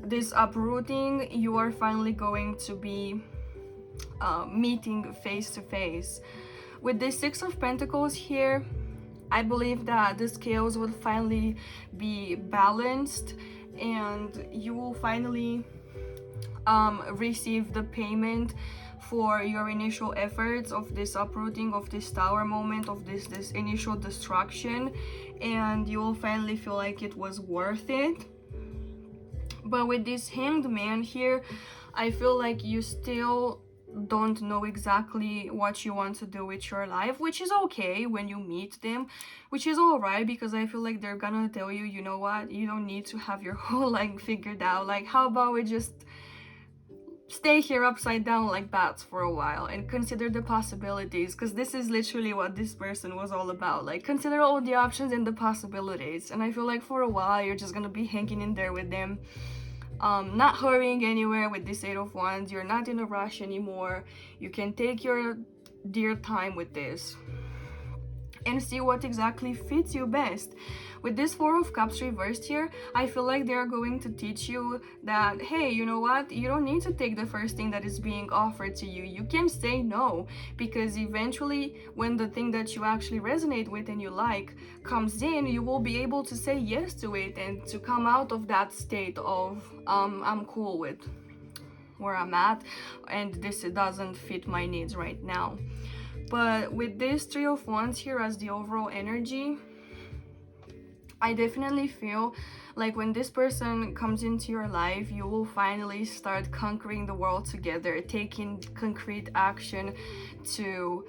S1: this uprooting, you are finally going to be meeting face to face. With this Six of Pentacles here, I believe that the scales will finally be balanced, and you will finally receive the payment for your initial efforts of this uprooting, of this tower moment, of this initial destruction, and you will finally feel like it was worth it. But with this Hanged Man here, I feel like you still don't know exactly what you want to do with your life, which is okay when you meet them, which is all right, because I feel like they're gonna tell you, you know what, you don't need to have your whole life figured out. Like, how about we just stay here upside down like bats for a while and consider the possibilities, because this is literally what this person was all about. Like, consider all the options and the possibilities. And I feel like for a while you're just gonna be hanging in there with them, not hurrying anywhere. With this Eight of Wands, you're not in a rush anymore. You can take your dear time with this. and see what exactly fits you best. With this Four of Cups reversed here, I feel like they're going to teach you that, hey, you know what, you don't need to take the first thing that is being offered to you. You can say no, because eventually when the thing that you actually resonate with and you like comes in, you will be able to say yes to it and to come out of that state of I'm cool with where I'm at and this doesn't fit my needs right now. But with this Three of Wands here as the overall energy, I definitely feel like when this person comes into your life, you will finally start conquering the world together, taking concrete action to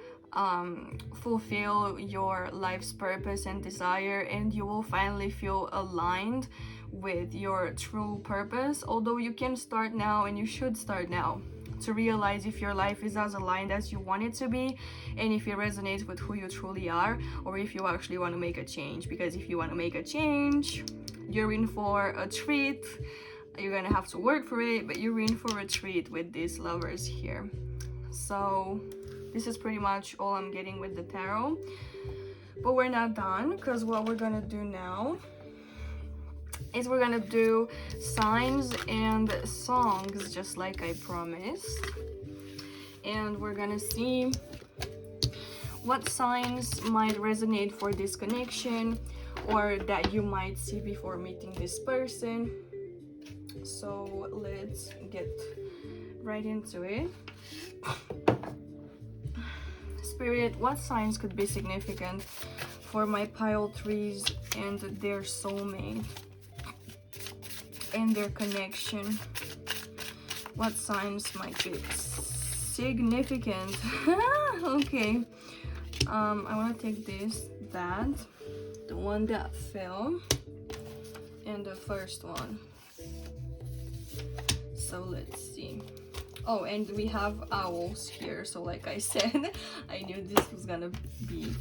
S1: fulfill your life's purpose and desire, and you will finally feel aligned with your true purpose. Although you can start now, and you should start now, to realize if your life is as aligned as you want it to be, and if it resonates with who you truly are, or if you actually want to make a change. Because if you want to make a change, you're in for a treat. You're gonna have to work for it, but you're in for a treat with these Lovers here. So this is pretty much all I'm getting with the tarot, but we're not done, because what we're gonna do now is we're gonna do signs and songs, just like I promised. And we're gonna see what signs might resonate for this connection, or that you might see before meeting this person. So let's get right into it. Spirit, what signs could be significant for my pile threes and their soulmate and their connection? What signs might be significant? Okay. I want to take that, the one that fell, and the first one. So let's see. Oh, and we have owls here. So like I said, I knew this was gonna be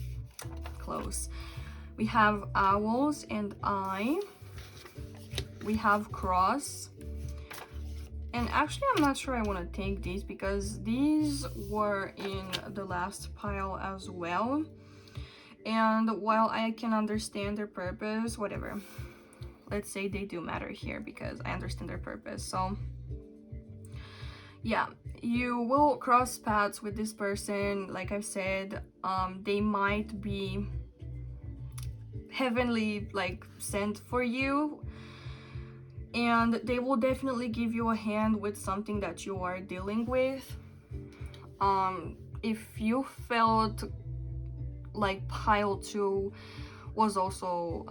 S1: close. We have owls and we have cross. And actually, I'm not sure I want to take these, because these were in the last pile as well. And while I can understand their purpose, whatever, let's say they do matter here because I understand their purpose. So yeah, you will cross paths with this person. Like I've said, they might be heavenly, like, sent for you, and they will definitely give you a hand with something that you are dealing with. If you felt like pile 2 was also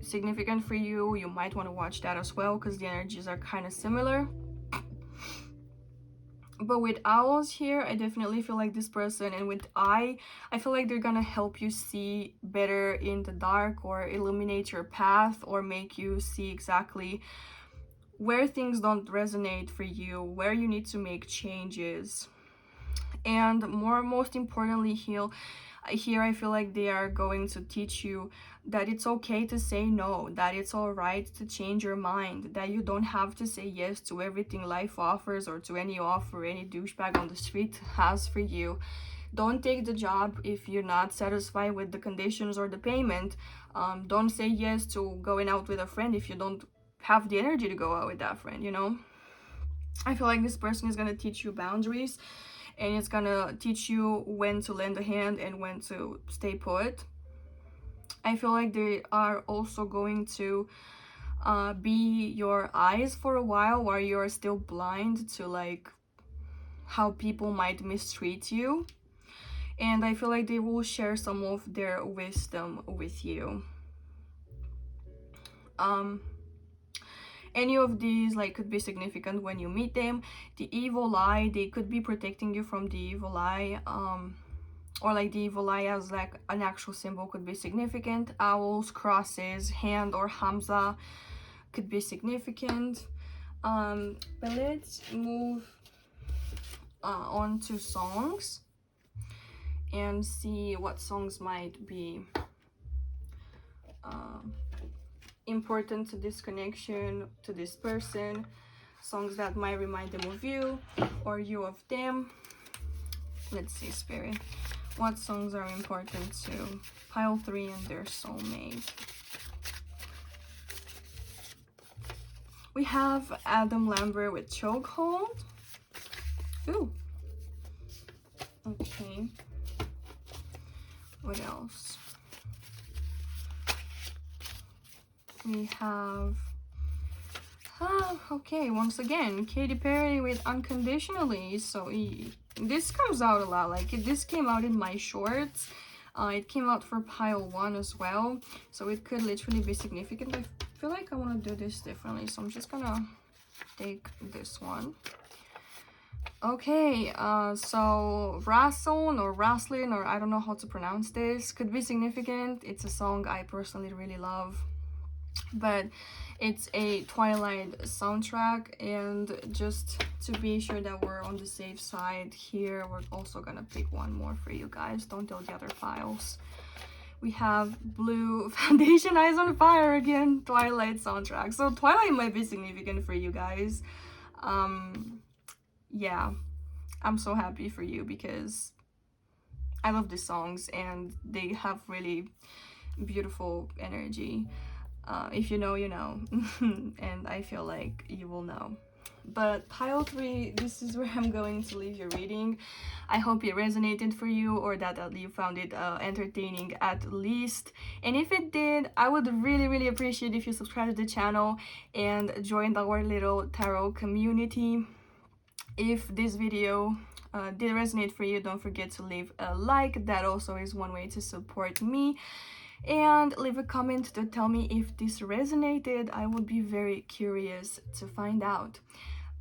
S1: significant for you, you might want to watch that as well, because the energies are kind of similar. But with owls here, I definitely feel like this person, and with I feel like they're gonna help you see better in the dark, or illuminate your path, or make you see exactly where things don't resonate for you, where you need to make changes. And most importantly, here I feel like they are going to teach you that it's okay to say no, that it's all right to change your mind, that you don't have to say yes to everything life offers, or to any offer any douchebag on the street has for you. Don't take the job if you're not satisfied with the conditions or the payment. Don't say yes to going out with a friend if you don't have the energy to go out with that friend, you know? I feel like this person is going to teach you boundaries, and it's gonna teach you when to lend a hand and when to stay put. I feel like they are also going to be your eyes for a while you're still blind to like how people might mistreat you. And I feel like they will share some of their wisdom with you. Any of these like could be significant when you meet them. The evil eye, they could be protecting you from the evil eye, or like the evil eye as like an actual symbol could be significant. Owls, crosses, hand, or Hamza could be significant. But let's move on to songs and see what songs might be important to this connection, to this person. Songs that might remind them of you, or you of them. Let's see, Spirit, What songs are important to pile 3 and their soulmate? We have Adam Lambert with Chokehold. Ooh. Okay. What else? We have okay, once again, Katy Perry with Unconditionally. So this comes out a lot. Like this came out in my shorts. It came out for pile 1 as well. So it could literally be significant. I feel like I want to do this differently. So I'm just gonna take this one. Okay, so Rasson or Raslin, or I don't know how to pronounce this, could be significant. It's a song I personally really love, but it's a Twilight soundtrack, and just to be sure that we're on the safe side here, we're also gonna pick one more for you guys. Don't tell the other piles. We have Blue Foundation Eyes on Fire again, Twilight soundtrack. So Twilight might be significant for you guys. Yeah, I'm so happy for you because I love these songs and they have really beautiful energy. If you know, you know. And I feel like you will know. But pile 3, this is where I'm going to leave your reading. I hope it resonated for you, or that you found it entertaining at least. And if it did, I would really appreciate if you subscribe to the channel and joined our little tarot community. If this video did resonate for you, don't forget to leave a like. That also is one way to support me. And leave a comment to tell me if this resonated. I would be very curious to find out.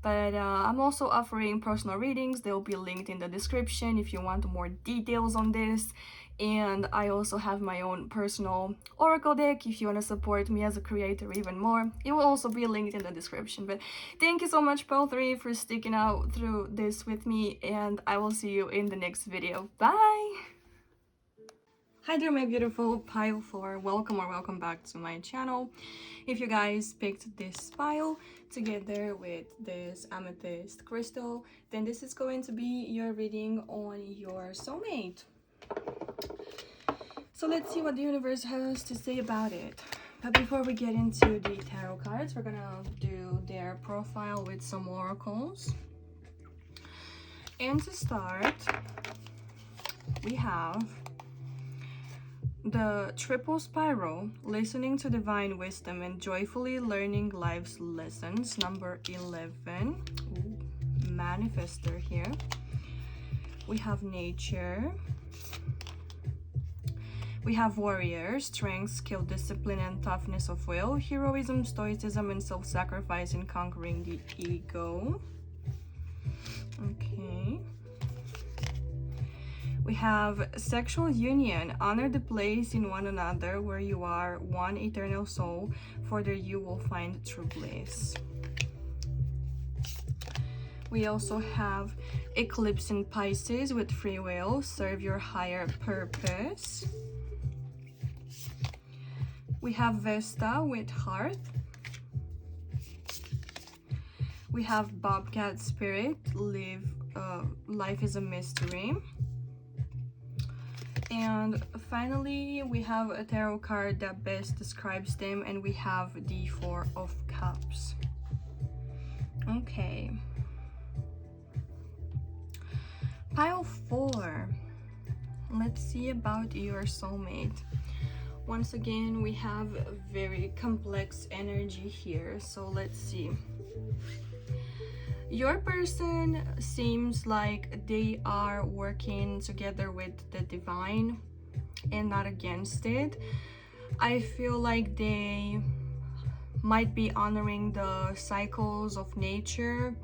S1: But I'm also offering personal readings. They'll be linked in the description if you want more details on this. And I also have my own personal oracle deck if you want to support me as a creator even more. It will also be linked in the description. But thank you so much, Pile 3, for sticking out through this with me, and I will see you in the next video. Bye! Hi there, my beautiful pile 4. Welcome or welcome back to my channel. If you guys picked this pile together with this amethyst crystal, then this is going to be your reading on your soulmate. So let's see what the universe has to say about it. But before we get into the tarot cards, we're gonna do their profile with some oracles. And to start, we have the triple spiral, listening to divine wisdom and joyfully learning life's lessons, number 11. Ooh, manifester here. We have nature. We have warrior, strength, skill, discipline, and toughness of will, heroism, stoicism, and self-sacrifice in conquering the ego. Okay. We have sexual union, honor the place in one another where you are one eternal soul, for there you will find true bliss. We also have eclipse in Pisces with free will, serve your higher purpose. We have Vesta with hearth. We have Bobcat spirit, life is a mystery. And finally, we have a tarot card that best describes them, and we have the 4 of Cups. Okay. Pile 4. Let's see about your soulmate. Once again, we have a very complex energy here, so let's see. Your person seems like they are working together with the divine and not against it. I feel like they might be honoring the cycles of nature.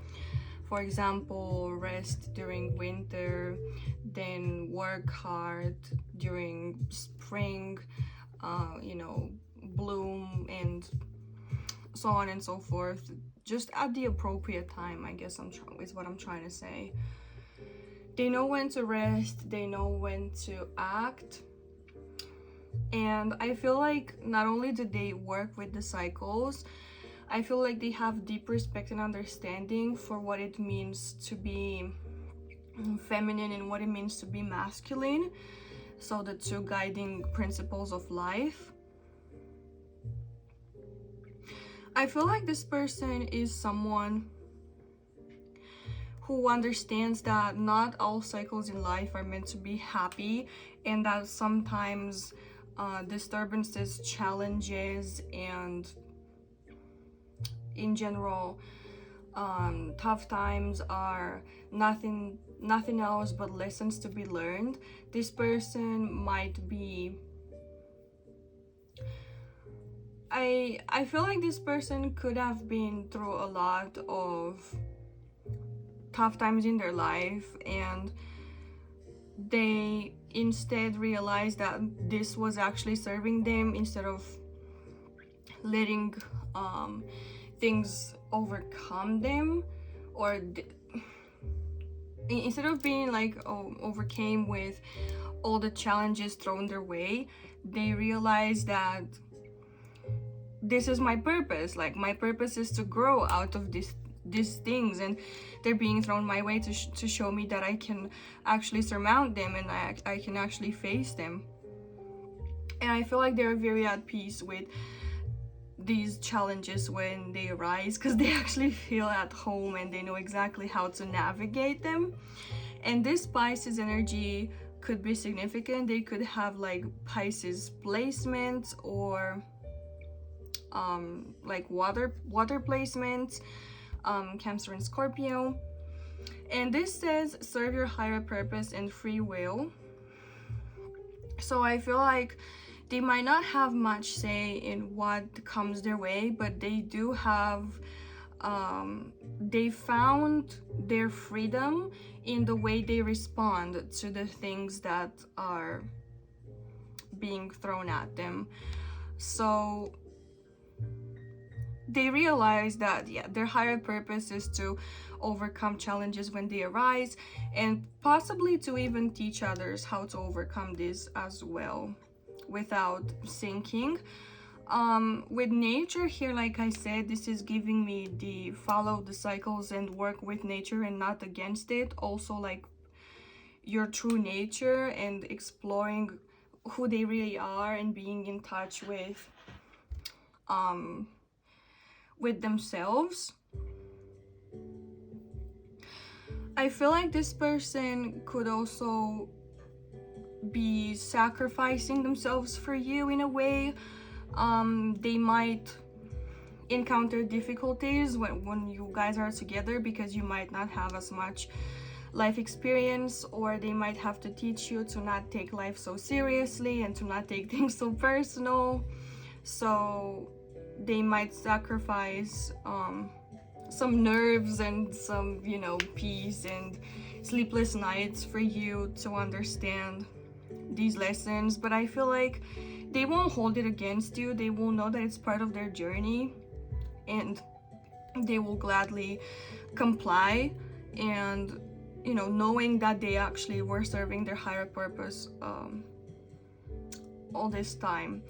S1: For example, rest during winter, then work hard during spring, you know, bloom, and so on and so forth. Just at the appropriate time, I guess is what I'm trying to say. They know when to rest, they know when to act. And I feel like not only do they work with the cycles, I feel like they have deep respect and understanding for what it means to be feminine and what it means to be masculine. So the two guiding principles of life. I feel like this person is someone who understands that not all cycles in life are meant to be happy, and that sometimes disturbances, challenges, and in general tough times are nothing else but lessons to be learned. This person might be, I feel like this person could have been through a lot of tough times in their life, and they instead realized that this was actually serving them, instead of letting things overcome them, or instead of being like overcame with all the challenges thrown their way. They realized that this is my purpose, like my purpose is to grow out of these things, and they're being thrown my way to show me that I can actually surmount them, and I can actually face them. And I feel like they're very at peace with these challenges when they arise, because they actually feel at home and they know exactly how to navigate them. And this Pisces energy could be significant. They could have like Pisces placements, or like water placements, Cancer and Scorpio. And this says serve your higher purpose and free will. So I feel like they might not have much say in what comes their way, but they do have they found their freedom in the way they respond to the things that are being thrown at them. So they realize that their higher purpose is to overcome challenges when they arise, and possibly to even teach others how to overcome this as well without sinking. With nature here, like I said, this is giving me the follow the cycles and work with nature and not against it. Also like your true nature and exploring who they really are and being in touch with themselves. I feel like this person could also be sacrificing themselves for you in a way. They might encounter difficulties when you guys are together, because you might not have as much life experience, or they might have to teach you to not take life so seriously and to not take things so personal. So they might sacrifice some nerves and some, peace and sleepless nights for you to understand these lessons. But I feel like they won't hold it against you. They will know that it's part of their journey, and they will gladly comply, and knowing that they actually were serving their higher purpose all this time.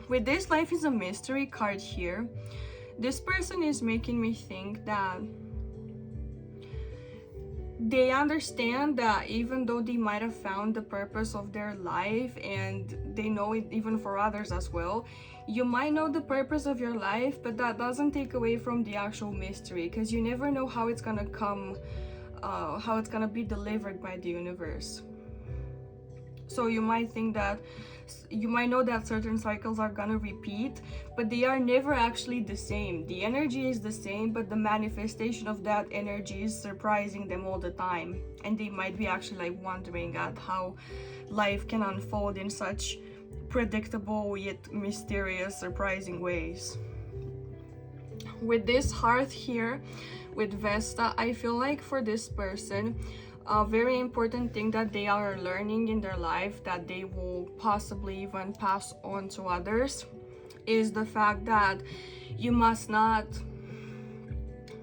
S1: With this life is a mystery card here, this person is making me think that they understand that even though they might have found the purpose of their life, and they know it even for others as well, you might know the purpose of your life, but that doesn't take away from the actual mystery, because you never know how it's gonna come, how it's gonna be delivered by the universe. So you might know that certain cycles are gonna repeat, but they are never actually the same. The energy is the same, but the manifestation of that energy is surprising them all the time, and they might be actually like wondering at how life can unfold in such predictable yet mysterious, surprising ways. With this hearth here with Vesta, I feel like for this person, a very important thing that they are learning in their life, that they will possibly even pass on to others, is the fact that you must not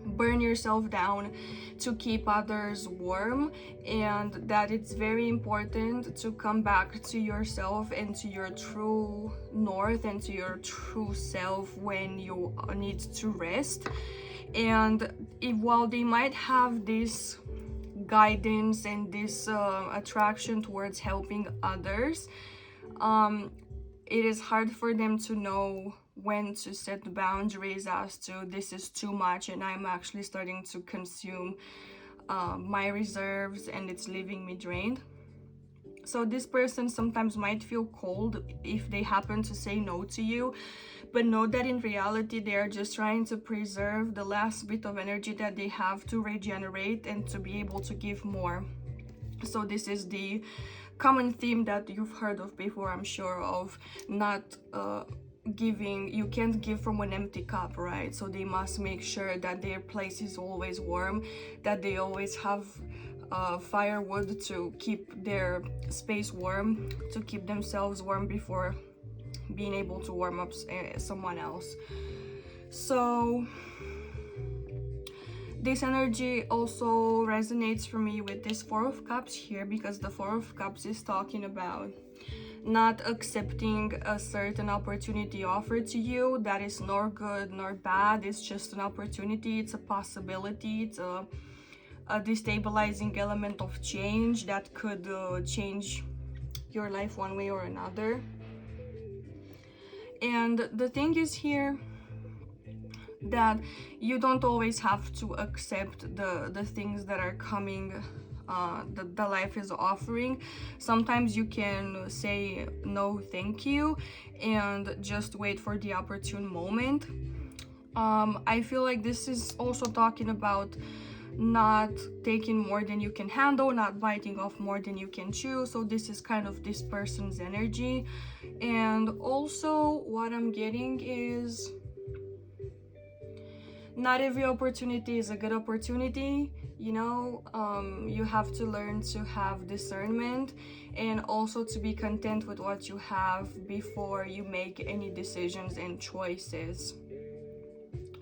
S1: burn yourself down to keep others warm, and that it's very important to come back to yourself and to your true north and to your true self when you need to rest. And while they might have this guidance and this attraction towards helping others, it is hard for them to know when to set boundaries as to this is too much and I'm actually starting to consume my reserves and it's leaving me drained. So this person sometimes might feel cold if they happen to say no to you, but know that in reality they are just trying to preserve the last bit of energy that they have to regenerate and to be able to give more. So this is the common theme that you've heard of before, I'm sure, of not giving. You can't give from an empty cup, right? So they must make sure that their place is always warm, that they always have firewood to keep their space warm, to keep themselves warm before being able to warm up someone else. So this energy also resonates for me with this Four of Cups here, because the Four of Cups is talking about not accepting a certain opportunity offered to you that is nor good nor bad. It's just an opportunity, it's a possibility, it's a destabilizing element of change that could change your life one way or another. And the thing is here that you don't always have to accept the things that are coming, the life is offering. Sometimes you can say no thank you and just wait for the opportune moment. I feel like this is also talking about not taking more than you can handle, not biting off more than you can chew. So this is kind of this person's energy. And also what I'm getting is not every opportunity is a good opportunity, you know. You have to learn to have discernment and also to be content with what you have before you make any decisions and choices,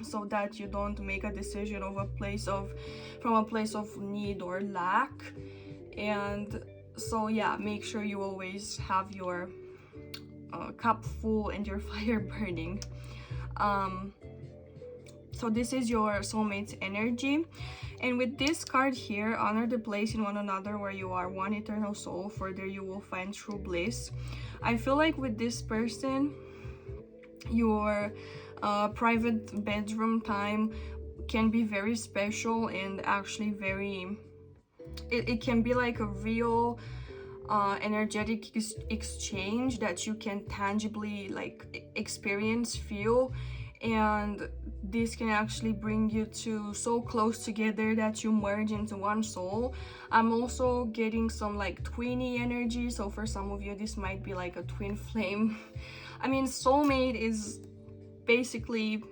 S1: so that you don't make a decision from a place of need or lack. And so yeah, make sure you always have your cup full and your fire burning. So this is your soulmate's energy. And with this card here, honor the place in one another where you are one eternal soul, for there you will find true bliss. I feel like with this person, your private bedroom time can be very special and actually very, it can be like a real energetic exchange that you can tangibly like experience, feel, and this can actually bring you to so close together that you merge into one soul. I'm also getting some like twinny energy, so for some of you this might be like a twin flame. I mean, soulmate is basically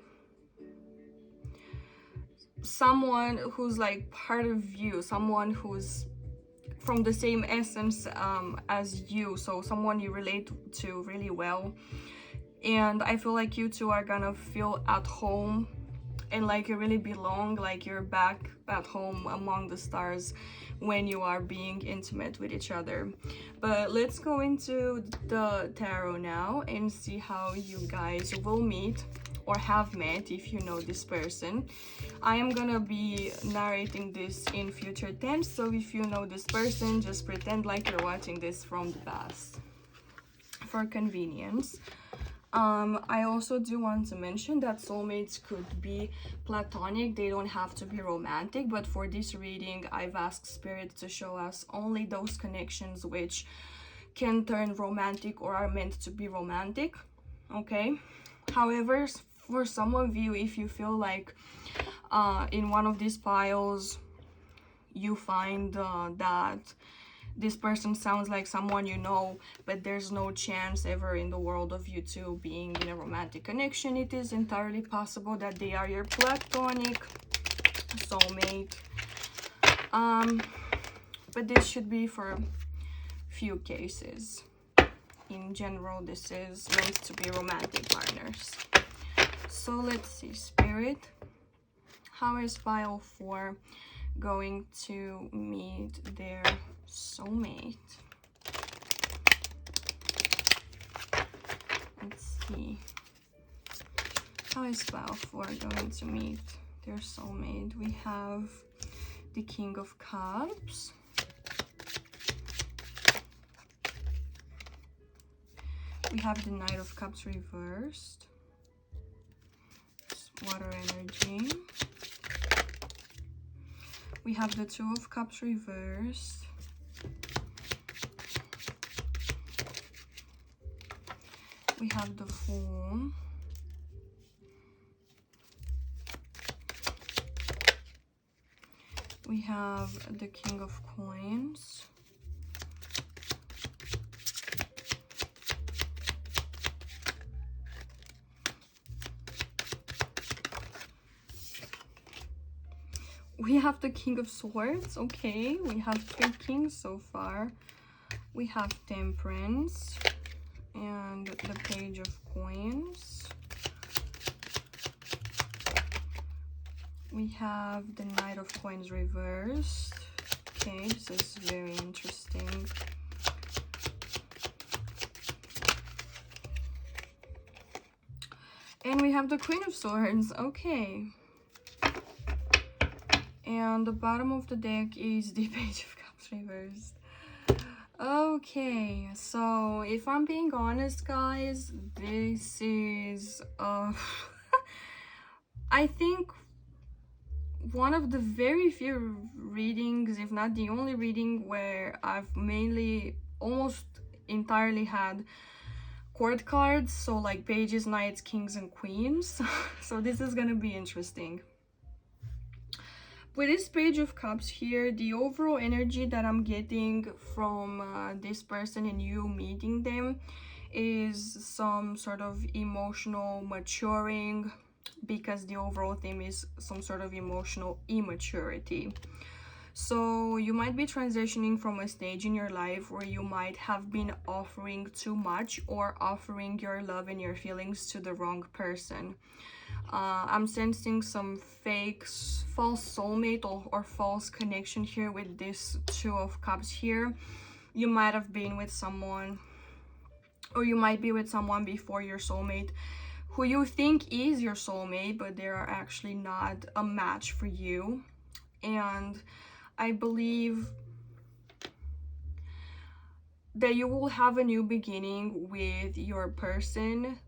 S1: someone who's like part of you, someone who's from the same essence as you, so someone you relate to really well. And I feel like you two are gonna feel at home and like you really belong, like you're back at home among the stars when you are being intimate with each other. But let's go into the tarot now and see how you guys will meet or have met if you know this person. I am gonna be narrating this in future tense, so if you know this person, just pretend like you're watching this from the past for convenience. I also do want to mention that soulmates could be platonic, they don't have to be romantic, but for this reading I've asked Spirit to show us only those connections which can turn romantic or are meant to be romantic, okay? However, for some of you, if you feel like in one of these piles you find that this person sounds like someone you know, but there's no chance ever in the world of you two being in a romantic connection, it is entirely possible that they are your platonic soulmate. But this should be for few cases. In general, this is meant to be romantic partners. So let's see, Spirit, how is pile 4 going to meet their soulmate. Let's see. How is 12 going to meet their soulmate? We have the King of Cups. We have the Knight of Cups reversed. It's water energy. We have the Two of Cups reversed. We have the Fool. We have the King of Coins. We have the King of Swords. Okay, we have 3 kings so far. We have Temperance and the Page of Coins. We have the Knight of Coins reversed. Okay, this is very interesting. And we have the Queen of Swords. Okay. And the bottom of the deck is the Page of Cups reversed. Okay, so if I'm being honest, guys, this is I think one of the very few readings, if not the only reading, where I've mainly almost entirely had court cards, so like pages, knights, kings, and queens. So this is gonna be interesting. With this Page of Cups here, the overall energy that I'm getting from this person and you meeting them is some sort of emotional maturing, because the overall theme is some sort of emotional immaturity. So you might be transitioning from a stage in your life where you might have been offering too much or offering your love and your feelings to the wrong person. I'm sensing some false soulmate or false connection here with this Two of Cups here. You might have been with someone, or you might be with someone before your soulmate who you think is your soulmate, but they are actually not a match for you. And I believe that you will have a new beginning with your person.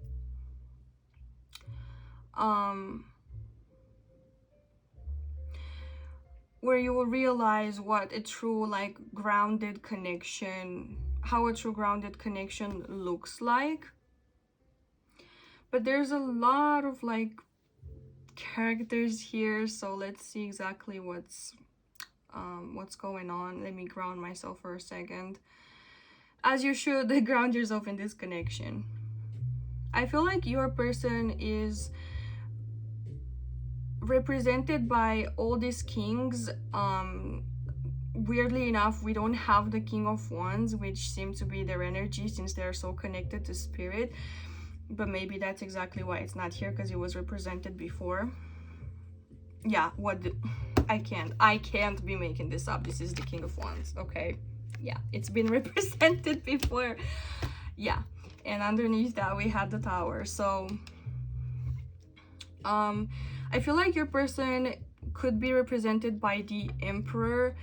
S1: Where you will realize what a true grounded connection, how a true grounded connection looks like. But there's a lot of characters here, so let's see exactly what's going on. Let me ground myself for a second. As you should, ground yourself in this connection. I feel like your person is represented by all these kings. Weirdly enough, we don't have the King of Wands, which seem to be their energy since they're so connected to spirit, but maybe that's exactly why it's not here, because it was represented before. Yeah, I can't be making this up. This is the King of Wands. Okay, yeah, it's been represented before. Yeah, and underneath that we had the Tower. So I feel like your person could be represented by the Emperor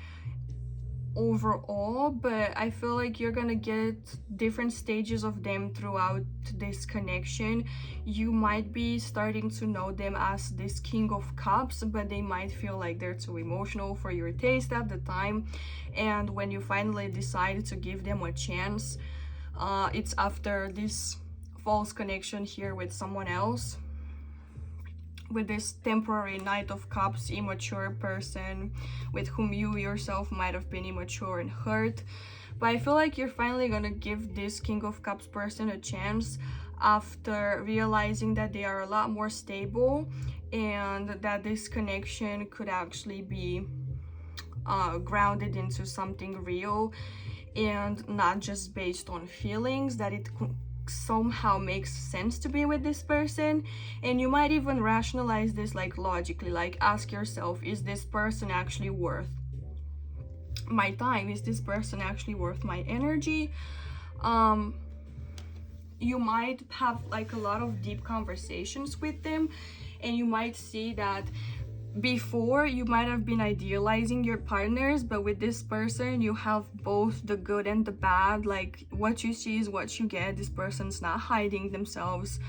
S1: overall, but I feel like you're gonna get different stages of them throughout this connection. You might be starting to know them as this King of Cups, but they might feel like they're too emotional for your taste at the time. And when you finally decide to give them a chance, it's after this false connection here with someone else, with this temporary Knight of Cups immature person with whom you yourself might have been immature and hurt. But I feel like you're finally gonna give this King of Cups person a chance after realizing that they are a lot more stable and that this connection could actually be grounded into something real and not just based on feelings, that it somehow makes sense to be with this person, and you might even rationalize this like logically, like ask yourself, is this person actually worth my time? Is this person actually worth my energy? You might have like a lot of deep conversations with them, and you might see that before you might have been idealizing your partners, but with this person you have both the good and the bad. Like what you see is what you get. This person's not hiding themselves,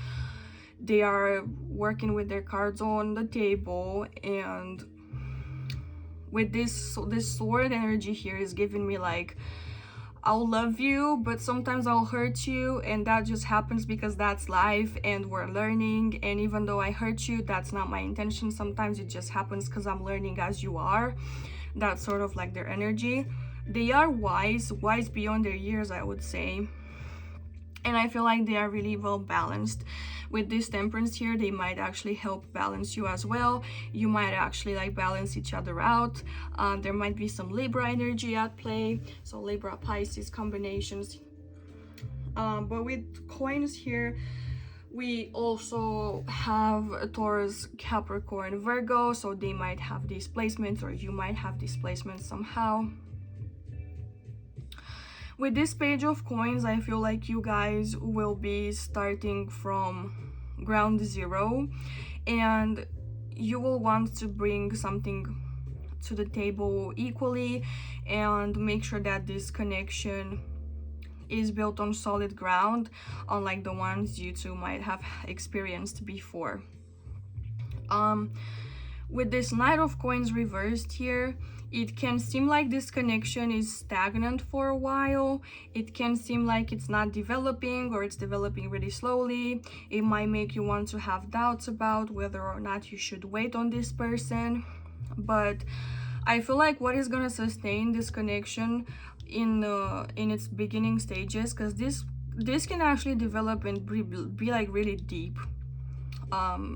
S1: they are working with their cards on the table. And with this sword energy here is giving me like, I'll love you, but sometimes I'll hurt you, and that just happens because that's life and we're learning. And even though I hurt you, that's not my intention. Sometimes it just happens because I'm learning as you are. That's sort of like their energy. They are wise beyond their years, I would say. And I feel like they are really well balanced. With this Temperance here, they might actually help balance you as well. You might actually like balance each other out. There might be some Libra energy at play, so Libra Pisces combinations. But with coins here, we also have a Taurus, Capricorn, Virgo, so they might have these placements, or you might have these placements somehow. With this Page of Coins, I feel like you guys will be starting from ground zero, and you will want to bring something to the table equally and make sure that this connection is built on solid ground, unlike the ones you two might have experienced before. With this Knight of Coins reversed here, it can seem like this connection is stagnant for a while. It can seem like it's not developing, or it's developing really slowly. It might make you want to have doubts about whether or not you should wait on this person. Like, I feel like what is gonna sustain this connection in its beginning stages, because this can actually develop and be like really deep.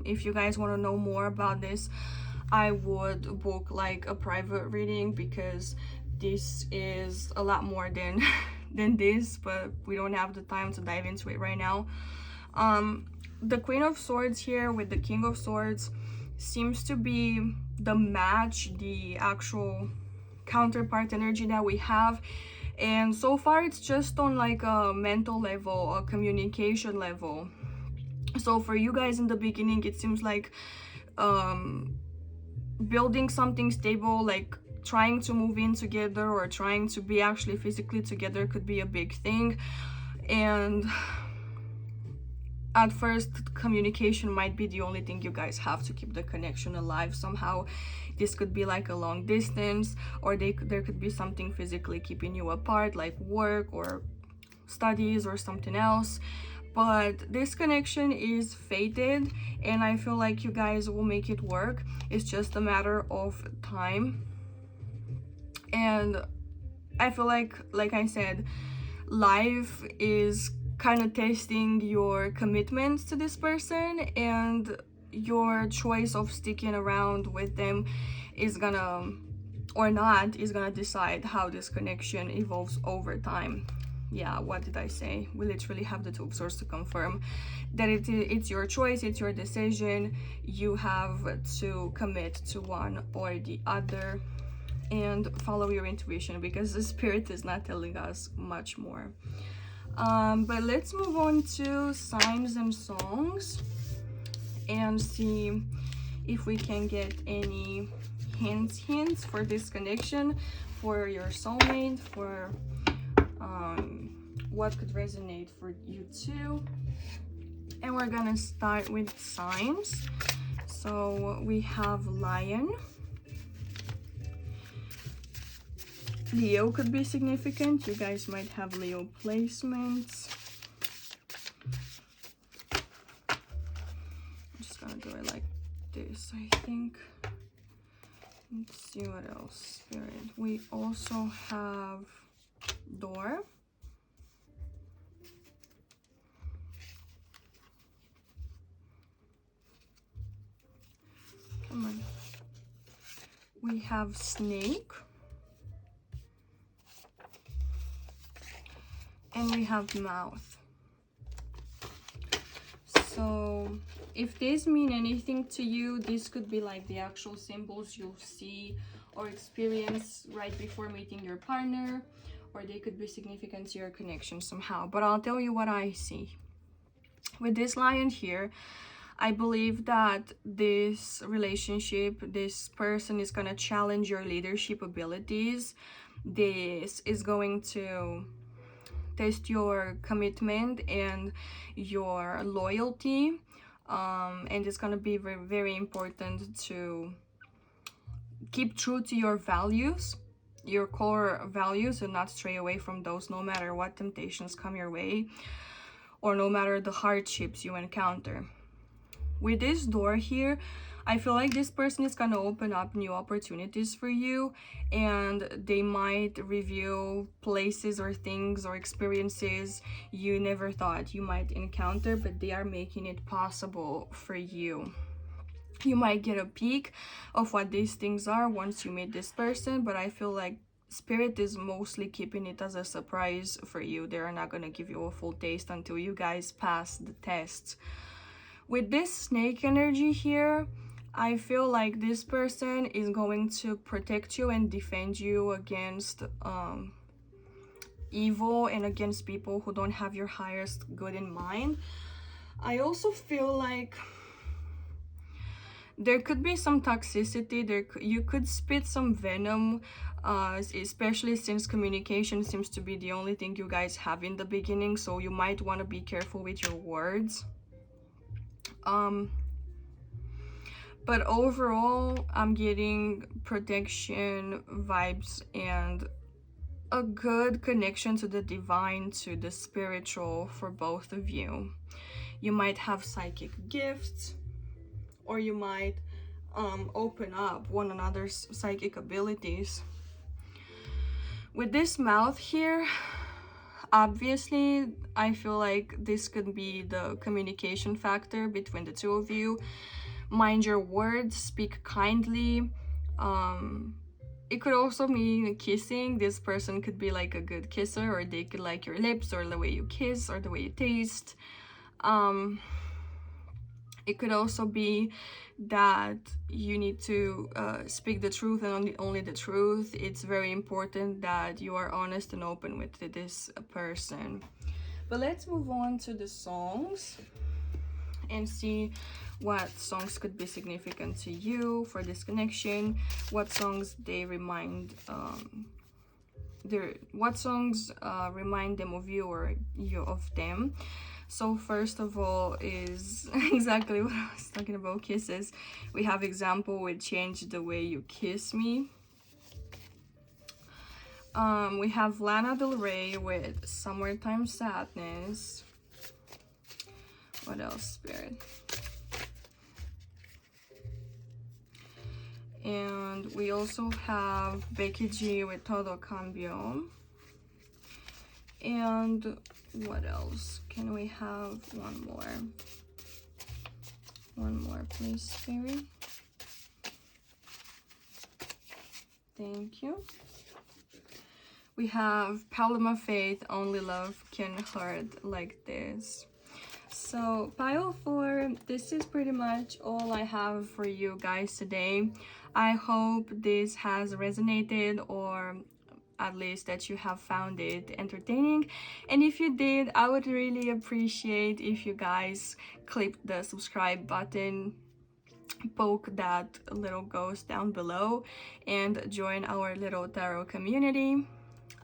S1: If you guys want to know more about this, I would book like a private reading, because this is a lot more than than this, but we don't have the time to dive into it right now. The Queen of Swords here with the King of Swords seems to be the match, the actual counterpart energy that we have. And so far it's just on like a mental level, a communication level. So for you guys in the beginning, it seems like building something stable, like trying to move in together or trying to be actually physically together, could be a big thing. And at first, communication might be the only thing you guys have to keep the connection alive somehow. This could be like a long distance, or there could be something physically keeping you apart, like work or studies or something else. But this connection is fated, and I feel like you guys will make it work. It's just a matter of time. And I feel like I said, life is kind of testing your commitment to this person, and your choice of sticking around with them is gonna, or not, is gonna decide how this connection evolves over time. Yeah, what did I say? We literally have the Two of Swords to confirm that it's your choice, it's your decision. You have to commit to one or the other and follow your intuition, because the spirit is not telling us much more. But let's move on to signs and songs and see if we can get any hints for this connection, for your soulmate, for what could resonate for you too. And we're gonna start with signs. So we have Lion. Leo could be significant. You guys might have Leo placements. I'm just gonna do it like this, I think. Let's see what else. Spirit. We also have Door. Come on. We have Snake. And we have Mouth. So if these mean anything to you, this could be like the actual symbols you'll see or experience right before meeting your partner, or they could be significant to your connection somehow. But I'll tell you what I see. With this lion here, I believe that this relationship, this person is going to challenge your leadership abilities. This is going to test your commitment and your loyalty. And it's going to be very, very important to keep true to your values, your core values, and not stray away from those no matter what temptations come your way or no matter the hardships you encounter. With this door here, I feel like this person is going to open up new opportunities for you, and they might reveal places or things or experiences you never thought you might encounter, but they are making it possible for you. You might get a peek of what these things are once you meet this person, but I feel like Spirit is mostly keeping it as a surprise for you. They're not going to give you a full taste until you guys pass the test. With this snake energy here, I feel like this person is going to protect you and defend you against evil and against people who don't have your highest good in mind. I also feel like there could be some toxicity. You could spit some venom, especially since communication seems to be the only thing you guys have in the beginning, so you might want to be careful with your words. But overall, I'm getting protection vibes and a good connection to the divine, to the spiritual for both of you. You might have psychic gifts, or you might open up one another's psychic abilities. With this mouth here, obviously, I feel like this could be the communication factor between the two of you. Mind your words, speak kindly. It could also mean kissing. This person could be like a good kisser, or they could like your lips, or the way you kiss, or the way you taste. It could also be that you need to speak the truth and only the truth. It's very important that you are honest and open with this person. But let's move on to the songs and see what songs could be significant to you for this connection, what songs they remind remind them of you or you of them. So first of all is exactly what I was talking about, kisses. We have example with Change the Way You Kiss Me. We have Lana Del Rey with Summertime Sadness. What else, Spirit? And we also have Becky G with Todo Cambio. And what else? Can we have one more? One more, please, Spirit. Thank you. We have Paloma Faith, Only Love Can Hurt Like This. So pile 4, this is pretty much all I have for you guys today. I hope this has resonated, or at least that you have found it entertaining. And if you did, I would really appreciate if you guys click the subscribe button, poke that little ghost down below, and join our little tarot community.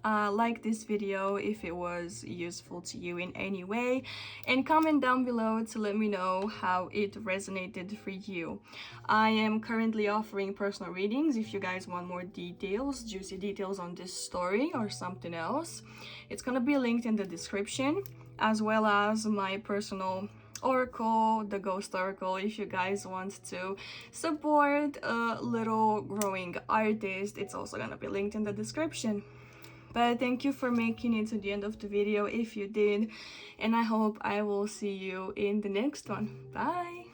S1: Like this video if it was useful to you in any way, and comment down below to let me know how it resonated for you. I am currently offering personal readings if you guys want more details, juicy details on this story or something else. It's gonna be linked in the description, as well as my personal oracle, the Ghost Oracle, if you guys want to support a little growing artist. It's also gonna be linked in the description. But thank you for making it to the end of the video if you did, and I hope I will see you in the next one. Bye!